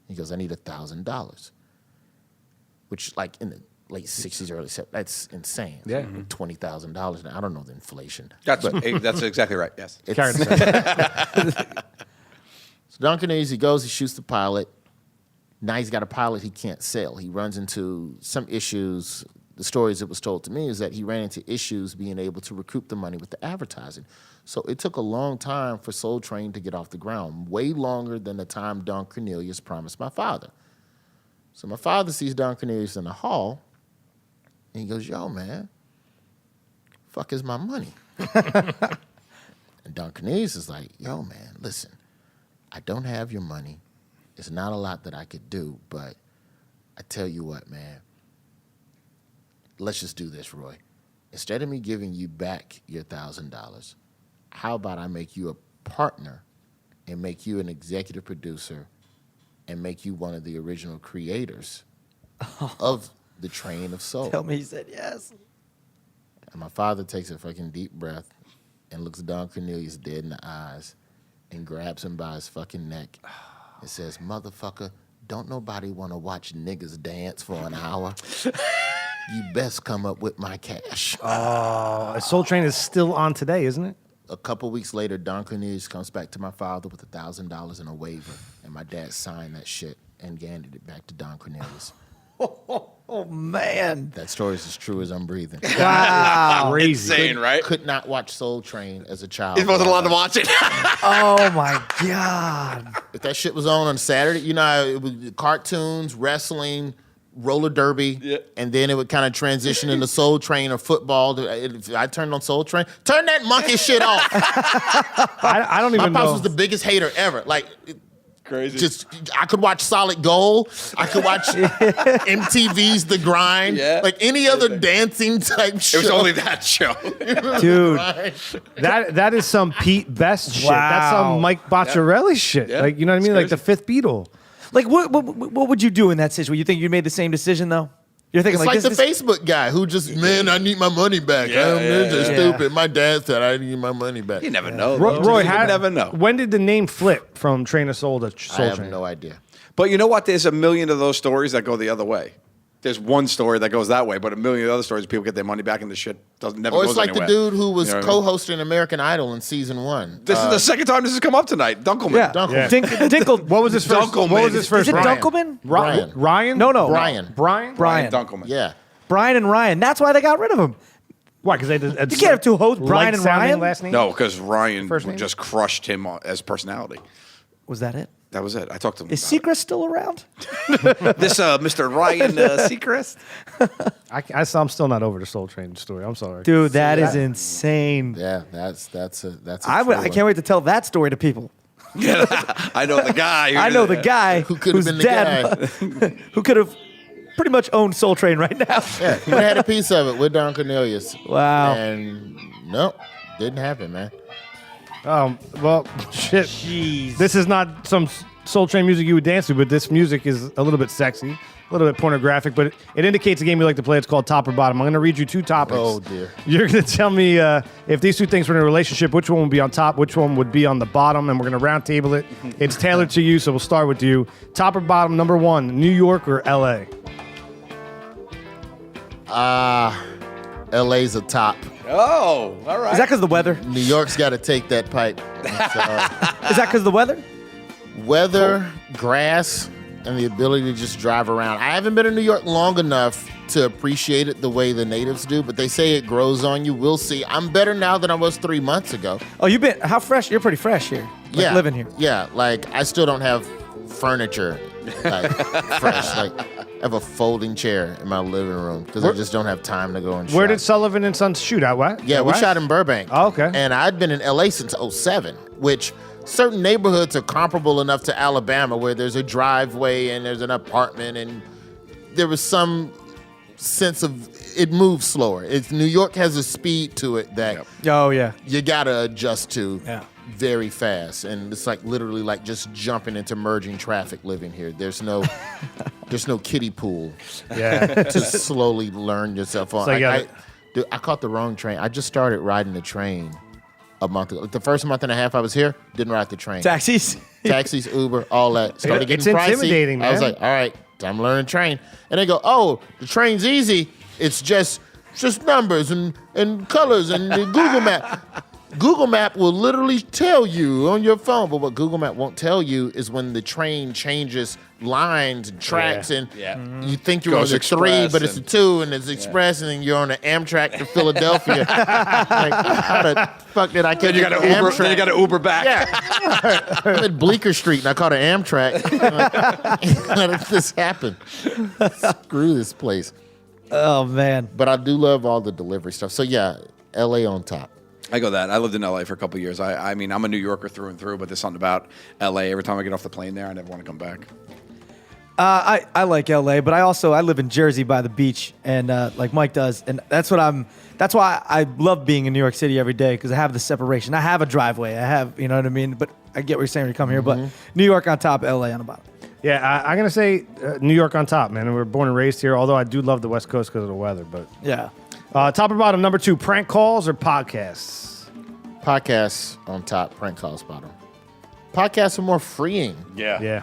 A: He goes, "I need $1,000, which like in the late 60s, early 70s, that's insane.
E: Yeah.
A: $20,000 now. I don't know the inflation.
C: That's exactly right. Yes.
A: It's- So Don Cornelius, he goes, he shoots the pilot. Now he's got a pilot he can't sell. He runs into some issues. The stories that was told to me is that he ran into issues being able to recoup the money with the advertising. So it took a long time for Soul Train to get off the ground, way longer than the time Don Cornelius promised my father. So my father sees Don Cornelius in the hall, and he goes, yo, man, fuck is my money? And Don Cornelius is like, yo, man, listen, I don't have your money. It's not a lot that I could do, but I tell you what, man, let's just do this, Roy. Instead of me giving you back your $1,000, how about I make you a partner and make you an executive producer and make you one of the original creators of the Train of Soul?
B: Tell me he said yes.
A: And my father takes a fucking deep breath and looks Don Cornelius dead in the eyes and grabs him by his fucking neck and says, motherfucker, don't nobody want to watch niggas dance for an hour. You best come up with my cash.
E: Soul Train is still on today, isn't it?
A: A couple weeks later, Don Cornelius comes back to my father with $1,000 and a waiver, and my dad signed that shit and handed it back to Don Cornelius.
B: Oh, man.
A: That story is as true as I'm breathing.
B: Wow.
E: Crazy.
C: Insane, right?
A: Could not watch Soul Train as a child.
C: He wasn't allowed to watch it.
B: Oh, my God.
A: If that shit was on Saturday, you know, how it was cartoons, wrestling, roller derby, and then it would kind of transition into Soul Train or football. If I turned on Soul Train, turn that monkey shit off.
E: I don't even
A: My pops
E: know.
A: was the biggest hater ever. Like,
C: Crazy.
A: just I could watch Solid Gold. I could watch MTV's The Grind.
C: Yeah.
A: Like any other dancing type show.
C: It was only that show.
B: Dude.
E: That is some Pete Best shit. That's
B: Wow.
E: some Mike Bocciarelli shit.
C: Yeah.
E: Like, you know what I mean? Like the fifth Beatle.
B: Like, what would you do in that situation? You think you made the same decision, though? You're thinking
A: It's like
B: this,
A: the Facebook guy who just, man, I need my money back.
C: Yeah,
A: I'm
C: yeah,
A: just
B: yeah.
A: stupid. My dad said I need my money back.
C: You never know.
E: Roy,
C: you never know.
E: When did the name flip from Train of Soul to
A: I
E: Soul
A: have
E: Train?
A: no idea.
C: But you know what? There's a million of those stories that go the other way. There's one story that goes that way, but a million other stories people get their money back and the shit never
A: Or
C: goes
A: it's like
C: anywhere.
A: the dude who was
C: You know what I mean?
A: co-hosting American Idol in season 1.
C: This is the second time this has come up tonight. Dunkelman.
B: Yeah.
A: Dunkelman.
B: Dinkle.
E: What was his first?
C: Dunkelman.
E: What was his first?
B: Is it
E: Ryan?
B: Dunkelman?
A: Brian.
E: Ryan?
B: No.
A: Brian.
E: Brian?
B: Brian.
C: Dunkelman.
A: Yeah.
B: Brian and Ryan. That's why they got rid of him.
E: Why? Because they
B: You can't have two hosts, Brian and Ryan.
E: Last name?
C: No, because Ryan
E: First name?
C: just crushed him as personality.
B: Was that it?
C: That was it. I talked to him.
B: Is
C: about
B: Seacrest still around?
C: it. This Mr. Ryan Seacrest?
E: I'm still not over the Soul Train story. I'm sorry.
B: Dude, that is insane.
A: Yeah, that's a
B: I can't wait to tell that story to people.
C: I know the guy.
B: I know the guy
A: Who could have
B: whose
A: been the
B: dad who could have pretty much owned Soul Train right now.
A: Yeah, we had a piece of it with Don Cornelius.
B: Wow.
A: And nope, didn't happen, man.
E: Well, shit.
B: Jeez.
E: This is not some Soul Train music you would dance to, but this music is a little bit sexy, a little bit pornographic, but it indicates a game we like to play. It's called Top or Bottom. I'm going to read you two topics.
A: Oh, dear.
E: You're going to tell me if these two things were in a relationship, which one would be on top, which one would be on the bottom, and we're going to round table it. It's tailored to you, so we'll start with you. Top or bottom, number one, New York or L.A.?
A: LA's a top.
C: Oh, all right.
B: Is that because of the weather?
A: New York's got to take that pipe.
B: Is that because of the weather?
A: Weather, grass, and the ability to just drive around. I haven't been in New York long enough to appreciate it the way the natives do, but they say it grows on you. We'll see. I'm better now than I was 3 months ago.
B: Oh, you've been, how fresh? You're pretty fresh here. Like living here.
A: Yeah, like I still don't have furniture like fresh. Like I have a folding chair in my living room because I just don't have time to go and
E: Where
A: shop.
E: did Sullivan and Sons shoot at? What?
A: Yeah, we
E: What?
A: shot in Burbank.
E: Oh, okay.
A: And I'd been in LA since 07, which certain neighborhoods are comparable enough to Alabama where there's a driveway and there's an apartment and there was some sense of it moves slower. New York has a speed to it that
B: Oh, yeah.
A: you gotta adjust to
B: Yeah.
A: very fast. And it's like literally like just jumping into merging traffic living here. There's no kiddie pool
E: Yeah.
A: to slowly learn yourself on.
E: So you gotta-
A: Dude, I caught the wrong train. I just started riding the train a month ago. Like the first month and a half I was here, didn't ride the train.
B: Taxis.
A: Taxis, Uber, all that. Started
E: It's
A: getting pricey.
E: intimidating,
A: I was
E: man.
A: like, all right, time to learn train. And they go, oh, the train's easy. It's just numbers and colors and the Google Map. Google Map will literally tell you on your phone, but what Google Map won't tell you is when the train changes lines and tracks, and
C: Yeah.
A: you think you're on
C: Goes
A: the 3,
C: Express
A: but it's a 2, and it's Express, and then you're on the Amtrak to Philadelphia. Like, how the fuck did I catch
C: Then you got
A: an
C: to Uber.
A: Amtrak?
C: Then you got to Uber back.
A: Yeah. I'm at Bleecker Street, and I caught an Amtrak. How did this happen? Screw this place.
B: Oh man.
A: But I do love all the delivery stuff. So yeah, LA on top.
C: I go that. I lived in LA for a couple of years. I mean, I'm a New Yorker through and through, but there's something about LA. Every time I get off the plane there, I never want to come back.
B: I like LA, but I live in Jersey by the beach, and like Mike does, and that's why I love being in New York City every day, because I have the separation. I have a driveway. I have, you know what I mean. But I get what you're saying when you come here. But New York on top, LA on the bottom.
E: Yeah, I'm gonna say New York on top, man. We're born and raised here. Although I do love the West Coast because of the weather. But
B: Yeah.
E: top or bottom, number 2, prank calls or podcasts?
A: Podcasts on top, prank calls bottom. Podcasts are more freeing.
E: Yeah.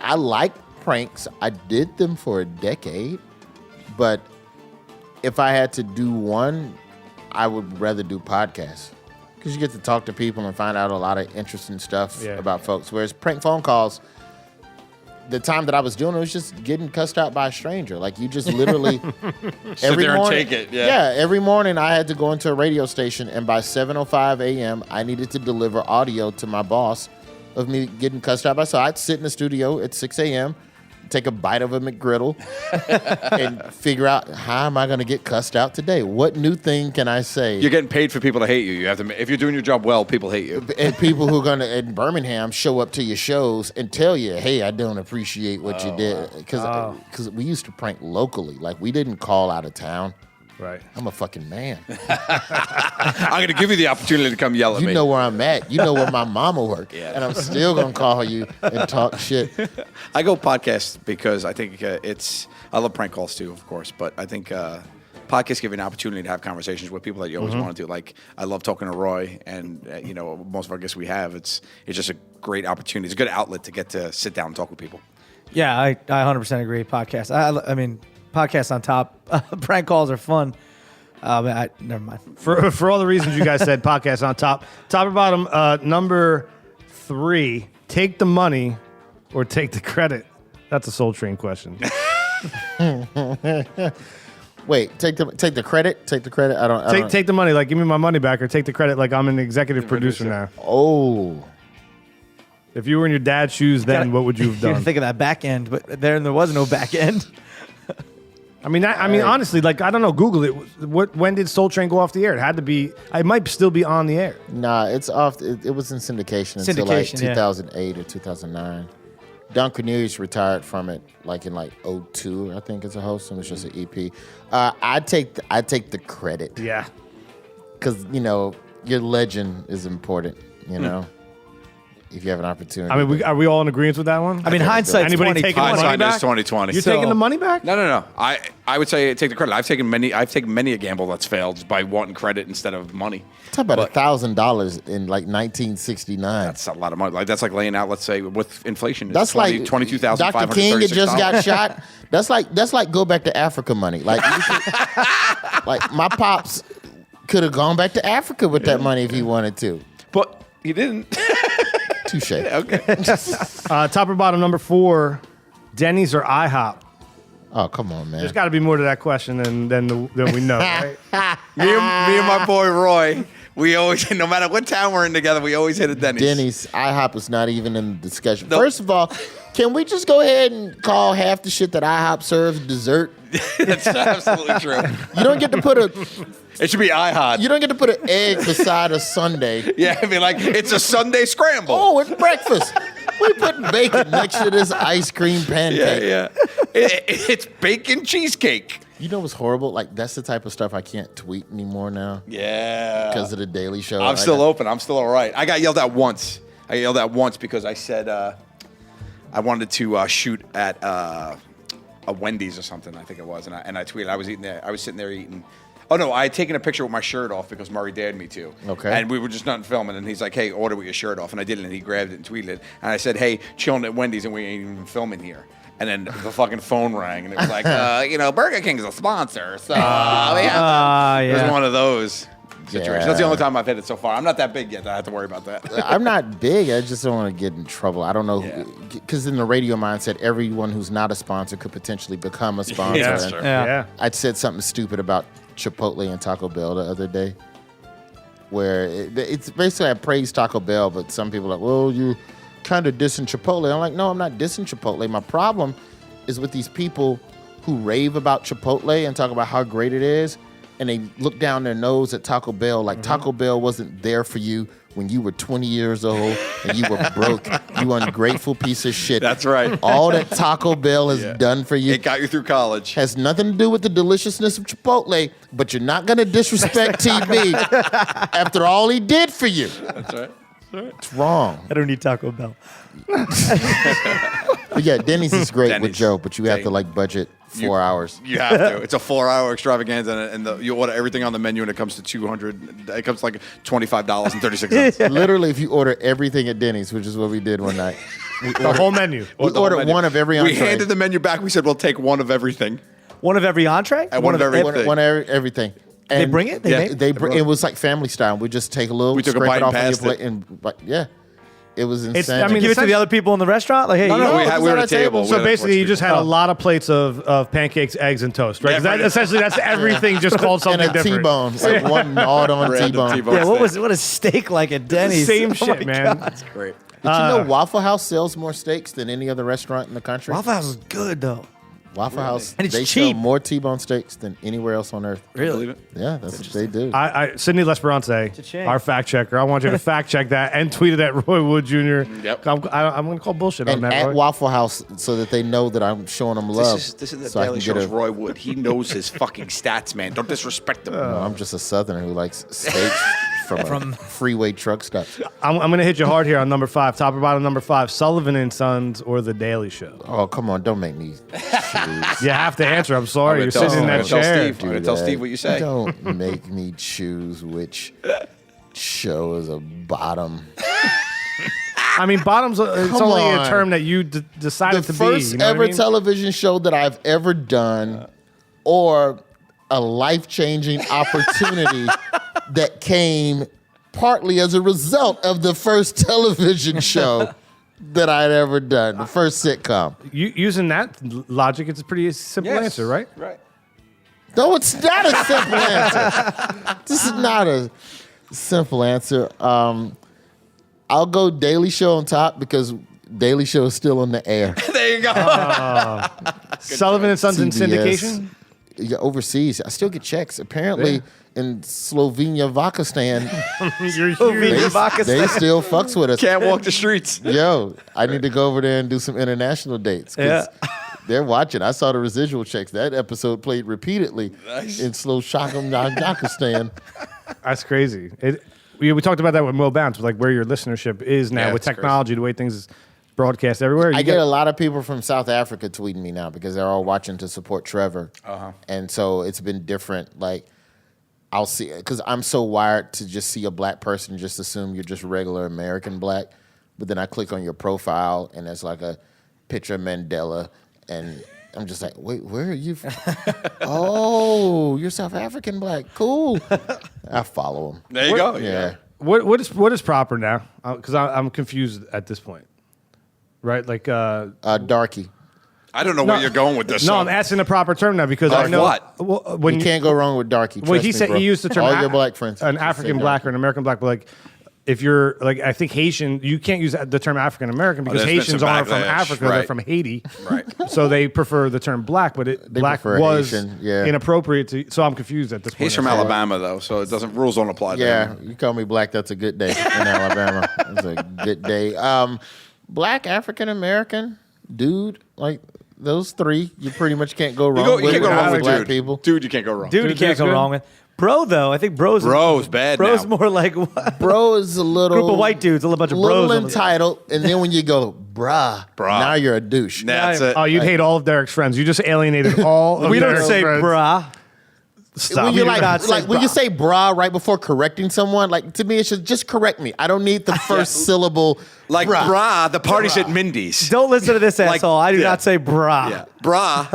A: I like pranks. I did them for a decade, but if I had to do one, I would rather do podcasts, because you get to talk to people and find out a lot of interesting stuff about folks. Whereas prank phone calls, the time that I was doing it was just getting cussed out by a stranger. Like, you just literally
C: Sit there and take it. Yeah.
A: every morning I had to go into a radio station, and by 7:05 a.m. I needed to deliver audio to my boss of me getting cussed out by. So I'd sit in the studio at 6 a.m., take a bite of a McGriddle, and figure out, how am I going to get cussed out today? What new thing can I say?
C: You're getting paid for people to hate you. You have to. If you're doing your job well, people hate you.
A: And people who are going to, in Birmingham, show up to your shows and tell you, hey, I don't appreciate what you did. Because we used to prank locally. Like, we didn't call out of town.
E: Right.
A: I'm a fucking man.
C: I'm going to give you the opportunity to come yell at me.
A: You know where I'm at. You know where my mama worked.
C: Yeah.
A: And I'm still going to call you and talk shit.
C: I go podcasts because I think I love prank calls too, of course, but I think podcasts give you an opportunity to have conversations with people that you always wanted to. Like, I love talking to Roy, and most of our guests we have, it's just a great opportunity. It's a good outlet to get to sit down and talk with people.
B: Yeah, I 100% agree. Podcast. I mean, podcasts on top. Prank calls are fun. Never mind.
E: For all the reasons you guys said, podcasts on top. Top or bottom, number 3, take the money or take the credit? That's a Soul Train question.
A: Wait, take the credit? Take the credit? I don't
E: Take the money, like give me my money back, or take the credit like I'm an executive producer now.
A: Oh.
E: If you were in your dad's shoes then, what would you have
B: You
E: done?
B: think of that back end, but there was no back end.
E: I mean, honestly, like, I don't know. Google it. When did Soul Train go off the air? It had to be. It might still be on the air.
A: Nah, it's off. It was in syndication until like 2008 or 2009. Don Cornelius retired from it like in 2002, I think, as a host, and it was just an EP. I take the credit.
E: Yeah.
A: Because your legend is important. If you have an opportunity.
E: I mean, are we all in agreement with that one?
B: I mean, hindsight's
E: Anybody
B: 2020.
E: taking the money
C: Hindsight
E: back?
C: is 2020.
E: You're taking the money back?
C: No. I would say take the credit. I've taken many a gamble that's failed just by wanting credit instead of money.
A: Talk about $1,000 in 1969.
C: That's a lot of money. That's like laying out, let's say, with inflation. It's
A: That's like
C: $22,536.
A: Dr. King had just got shot. That's like go back to Africa money. Like my pops could have gone back to Africa with that money if he wanted to.
C: But he didn't.
A: Touche.
C: Okay.
E: Top or bottom, number 4, Denny's or IHOP?
A: Oh, come on, man.
E: There's got to be more to that question than we know, right?
C: me and my boy Roy, we always, no matter what town we're in together, we always hit a Denny's.
A: Denny's, IHOP is not even in the discussion.
C: Nope.
A: First of all, can we just go ahead and call half the shit that IHOP serves dessert?
C: That's absolutely true.
A: You don't get to put
C: It should be IHOP.
A: You don't get to put an egg beside a sundae.
C: Yeah, I mean, like, it's a Sunday scramble.
A: Oh, it's breakfast. We put bacon next to this ice cream pancake.
C: Yeah. It's bacon cheesecake.
A: You know what's horrible? Like, that's the type of stuff I can't tweet anymore now
C: Yeah.
A: because of the Daily Show.
C: I'm still open. I'm still all right. I got yelled at once. Because I said I wanted to shoot at a Wendy's or something, I think it was. And I tweeted. I was sitting there eating. Oh, no, I had taken a picture with my shirt off because Murray dared me to.
A: Okay.
C: And we were just not filming, and he's like, hey, order with your shirt off. And I did it, and he grabbed it and tweeted it. And I said, hey, chilling at Wendy's, and we ain't even filming here. And then the fucking phone rang, and it was like, Burger King's a sponsor. So, it was one of those. situation.
A: Yeah.
C: That's the only time I've hit it so far. I'm not that big yet. I have to worry about that.
A: I'm not big. I just don't want to get in trouble. I don't know.
C: Yeah.
A: Because in the radio mindset, everyone who's not a sponsor could potentially become a sponsor.
C: Yeah, that's
A: And
C: true.
B: Yeah.
A: I'd said something stupid about Chipotle and Taco Bell the other day, where it's basically I praised Taco Bell, but some people are like, well, you kind of dissing Chipotle. I'm like, no, I'm not dissing Chipotle. My problem is with these people who rave about Chipotle and talk about how great it is, and they look down their nose at Taco Bell like Taco Bell wasn't there for you when you were 20 years old and you were broke, you ungrateful piece of shit.
C: That's right.
A: All that Taco Bell has done for you
C: It got you through college.
A: has nothing to do with the deliciousness of Chipotle, but you're not going to disrespect TB after all he did for you.
C: That's right.
A: It's wrong.
B: I don't need Taco Bell.
A: But yeah, Denny's is great with
C: Denny's.
A: Joe, but you have to like budget 4 hours.
C: You have to. It's a 4-hour extravaganza, and you order everything on the menu, and it comes to $200. It comes to like $25.36.
A: Literally, if you order everything at Denny's, which is what we did one night,
E: The whole menu.
A: we
C: The whole
A: ordered
C: menu.
A: one of every
C: We
A: entree.
C: handed the menu back. We said we'll take one of everything.
B: One of every entree?
C: And one of everything.
A: one of everything.
B: They bring it? They
C: Yeah.
B: make it?
A: They it was like family style. We just take a little,
C: We took a
A: scrape
C: bite
A: it
C: and
A: off on your
C: passed
A: plate,
C: it.
A: and yeah, it was insane.
E: I mean,
B: Give it to the
E: essentially-
B: other people in the restaurant? Like, hey,
C: No,
B: you
C: no,
B: know,
C: we
A: it
C: had
A: was
C: we
A: on
C: were
A: our
C: at a table.
A: table.
C: We
E: So
C: had
E: basically, you
C: porch
E: just had a lot of plates of pancakes, eggs, and toast, right?
C: Yeah,
E: 'Cause that,
C: right.
E: essentially, that's everything just called
A: and
E: something
A: a
E: different.
A: T-bone, like one gnawed-on
C: Random
A: T-bone.
C: T-bone
B: yeah,
C: steak.
B: what is steak like at Denny's?
E: Same
B: Oh
E: shit,
B: my
E: man.
B: God.
C: Great.
A: Did you know Waffle House sells more steaks than any other restaurant in the country?
B: Waffle House is good, though.
A: Waffle House,
B: And it's
A: they
B: cheap.
A: sell more T-bone steaks than anywhere else on earth.
C: Believe it?
A: Yeah, that's what they do.
E: Sydney Lesperance,
B: Cha-ching.
E: our fact checker, I want you to fact check that and tweet it at Roy Wood Jr.
C: Yep.
E: I'm going to call bullshit on
A: and
E: that,
A: at
E: Roy.
A: Waffle House, so that they know that I'm showing them love.
C: This is the
A: so I
C: Daily
A: can get
C: Show's
A: a-
C: Roy Wood. He knows his fucking stats, man. Don't disrespect him.
A: No, I'm just a Southerner who likes steaks from a freeway truck stop.
E: I'm going to hit you hard here on number 5, top or bottom number 5, Sullivan and Sons or The Daily Show.
A: Oh, come on, don't make me choose.
E: You have to answer. I'm sorry. You're
C: tell
E: sitting in that
C: Steve. Tell
E: chair.
C: Steve. I'm gonna tell
A: that.
C: Steve what you say.
A: Don't make me choose which show is a bottom.
E: I mean, bottom's it's
A: Come
E: only a
A: on.
E: term that you decided
A: The
E: to
A: first
E: be. You know
A: ever
E: what I mean?
A: television show that I've ever done, or a life-changing opportunity that came partly as a result of the first television show that I'd ever done, the first sitcom.
E: Using that logic, it's a pretty simple answer, right?
C: Right.
A: No, it's not a simple answer. This is not a simple answer. I'll go Daily Show on top because Daily Show is still on the air.
C: There you go.
E: Sullivan and Sons in
A: CBS.
E: syndication.
A: Yeah, overseas, I still get checks. Apparently, in Slovenia, Vakistan,
E: You're
B: Slovenia.
E: huge.
A: they still fucks with us.
C: Can't walk the streets.
A: Yo, I need to go over there and do some international dates. 'Cause
B: Yeah.
A: they're watching. I saw the residual checks. That episode played repeatedly
C: Nice.
A: in Slovenia.
E: That's crazy. We talked about that with Mo Bounce, like where your listenership is now
C: Yeah,
E: with
C: it's
E: technology, the way things is broadcast everywhere. You
A: I get a lot of people from South Africa tweeting me now because they're all watching to support Trevor. And so it's been different. Like, I'll see, because I'm so wired to just see a black person, just assume you're just regular American black. But then I click on your profile and there's like a picture of Mandela. And I'm just like, wait, where are you from? Oh, you're South African black. Cool. I follow him.
C: There you go.
A: Yeah.
E: What is proper now? Because I'm confused at this point. Right, like
A: Darky.
C: I don't know where you're going with this.
E: No,
C: son.
E: I'm asking the proper term now because I
C: Of
E: know
C: what?
E: Well, when
A: You can't go wrong with Darky.
E: Well,
A: Trust
E: he
A: me,
E: said
A: bro.
E: he used the term
A: All your black friends.
E: an
A: just say
E: African
A: Darky.
E: black or an American black, but like if you're like I think Haitian, you can't use the term African American because
C: there's been
E: Haitians
C: some
E: aren't from
C: backlash,
E: Africa; they're
C: right.
E: from Haiti,
C: Right.
E: so they prefer the term black. But black
A: prefer
E: was
A: Haitian, yeah.
E: inappropriate to. So I'm confused at this point.
C: He's from Alabama though, so it doesn't rules don't apply. To
A: Yeah,
C: him.
A: you call me black, that's a good day in Alabama. That's a good day. Black, African American, dude, like those three, you pretty much can't go wrong
C: You
A: with.
C: can't go
A: when it
C: wrong
A: comes
C: with
A: to black
C: dude.
A: people.
C: Dude, you can't go wrong.
B: Dude, you
E: Dude,
B: can't
E: that's
B: go
E: good.
B: wrong with. Bro, though, I think bro's
C: bad
B: Bro's
C: now.
B: more like what?
A: Bro is a little
B: Group of white dudes, a little bunch of
A: little
B: bros on the-
A: entitled, and then when you go, bruh, now you're a douche.
C: That's it.
E: Oh, you'd hate all of Derek's friends. You just alienated all of
B: We don't
E: Derek's
B: say
E: friends.
B: brah.
E: Stop.
A: When you
B: not
A: like,
B: say
A: when you
B: brah.
A: say brah right before correcting someone, like to me, it should just correct me. I don't need the first syllable.
C: Like, brah, the party's at Mindy's.
B: Don't listen to this
C: Like,
B: asshole. I do
C: yeah.
B: not say brah.
C: Yeah. Brah,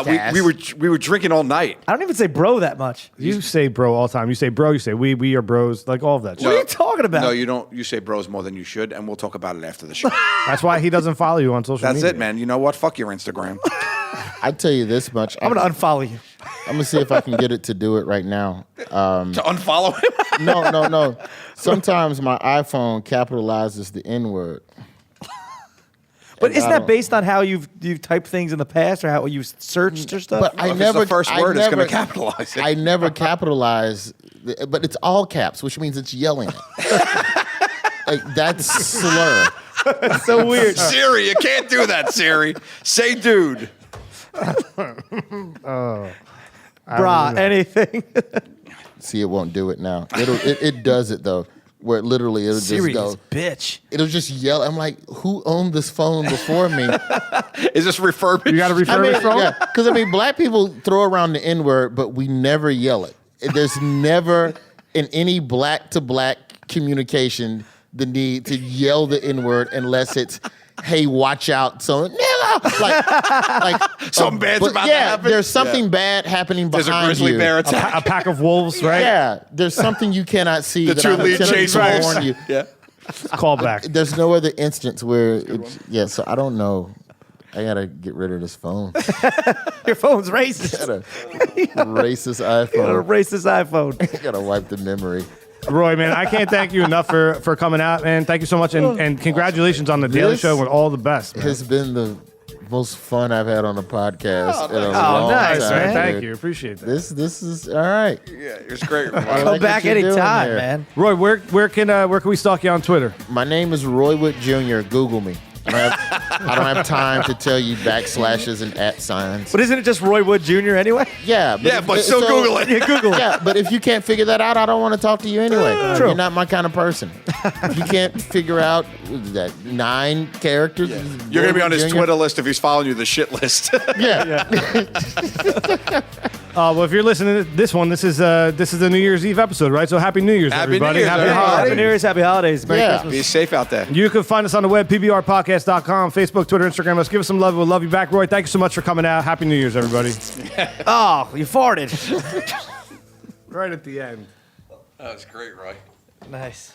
A: Jackass.
C: we were drinking all night.
B: I don't even say bro that much.
E: You say bro all the time. You say bro. You say we are bros. Like all of that.
B: What are you talking about?
C: No, you don't. You say bros more than you should, and we'll talk about it after the show.
E: That's why he doesn't follow you on social
C: That's
E: media.
C: it, man. You know what? Fuck your Instagram.
A: I tell you this much.
B: I'm gonna unfollow you.
A: I'm gonna see if I can get it to do it right now.
C: To unfollow him?
A: No. Sometimes my iPhone capitalizes the N word.
B: But isn't
A: I
B: that
A: don't-
B: based on how you've typed things in the past or how you searched or stuff?
A: But I
C: If it's
A: never.
C: the first
A: I
C: word, it's
A: never-
C: gonna capitalize it.
A: I never capitalize, but it's all caps, which means it's yelling. Like that's slur.
B: so weird.
C: Siri, you can't do that, Siri. Say dude.
B: Brah, anything.
A: See, it won't do it now. It does it though, where literally it'll
B: Serious
A: just go.
B: bitch.
A: It'll just yell. I'm like, who owned this phone before me?
C: Is this refurbished?
E: You got to refurbish phone.
A: Yeah, because black people throw around the N word, but we never yell it. There's never in any black to black communication the need to yell the N word unless it's, hey, watch out, so nigga, like
C: Something bad's
A: but
C: about to
A: yeah,
C: happen.
A: there's something bad happening
C: There's a
A: behind
C: grizzly
A: you.
C: bear
E: A
C: attack.
E: pack of wolves, right?
A: Yeah, there's something you cannot see.
C: The
A: that
C: two
A: I'm
C: lead
A: attempting
C: chase
A: to
C: wolves.
A: warn you.
C: Yeah.
E: Call back.
A: There's no other instance where, so I don't know. I gotta get rid of this phone.
B: Your phone's racist.
A: Gotta racist
B: Gotta
A: iPhone.
B: erase this iPhone.
A: Gotta wipe the memory.
E: Roy, man, I can't thank you enough for coming out, man. Thank you so much, and congratulations on the Daily
A: This
E: Show and all the best, man.
A: Has been the most fun I've had on a podcast in a
B: Oh,
A: long
B: nice,
A: time.
B: man.
E: Thank
A: dude.
E: you, appreciate that.
A: This is all right.
C: Yeah, it's great.
A: I
B: Come
A: like what
B: back
A: you're doing
B: anytime,
A: here.
B: man.
E: Roy, where can we stalk you on Twitter?
A: My name is Roywood Jr. Google me. I don't have time to tell you backslashes and @ signs.
B: But isn't it just Roy Wood Jr. anyway?
A: Yeah,
C: Yeah, but still Google it.
B: Yeah, Google it.
A: Yeah, but if you can't figure that out, I don't want to talk to you anyway.
B: True.
A: You're not my kind of person. If you can't figure out what is that 9 characters,
C: You're gonna be on his
A: Jr.
C: Twitter list if he's following you, the shit list.
A: Yeah.
E: Well, if you're listening to this one, this is the New Year's Eve episode, right? So happy New Year's,
C: Happy New
E: everybody.
C: Year's,
E: Happy
C: everybody.
E: holidays.
B: Happy New Year's, happy holidays. Merry
A: Yeah.
B: Christmas.
C: Be safe out there.
E: You can find us on the web, PBRPODCAST.com, Facebook, Twitter, Instagram. Let's give us some love. We'll love you back. Roy, thank you so much for coming out. Happy New Year's, everybody.
B: Oh, you farted.
E: Right at the end.
C: That was great, Roy.
B: Nice.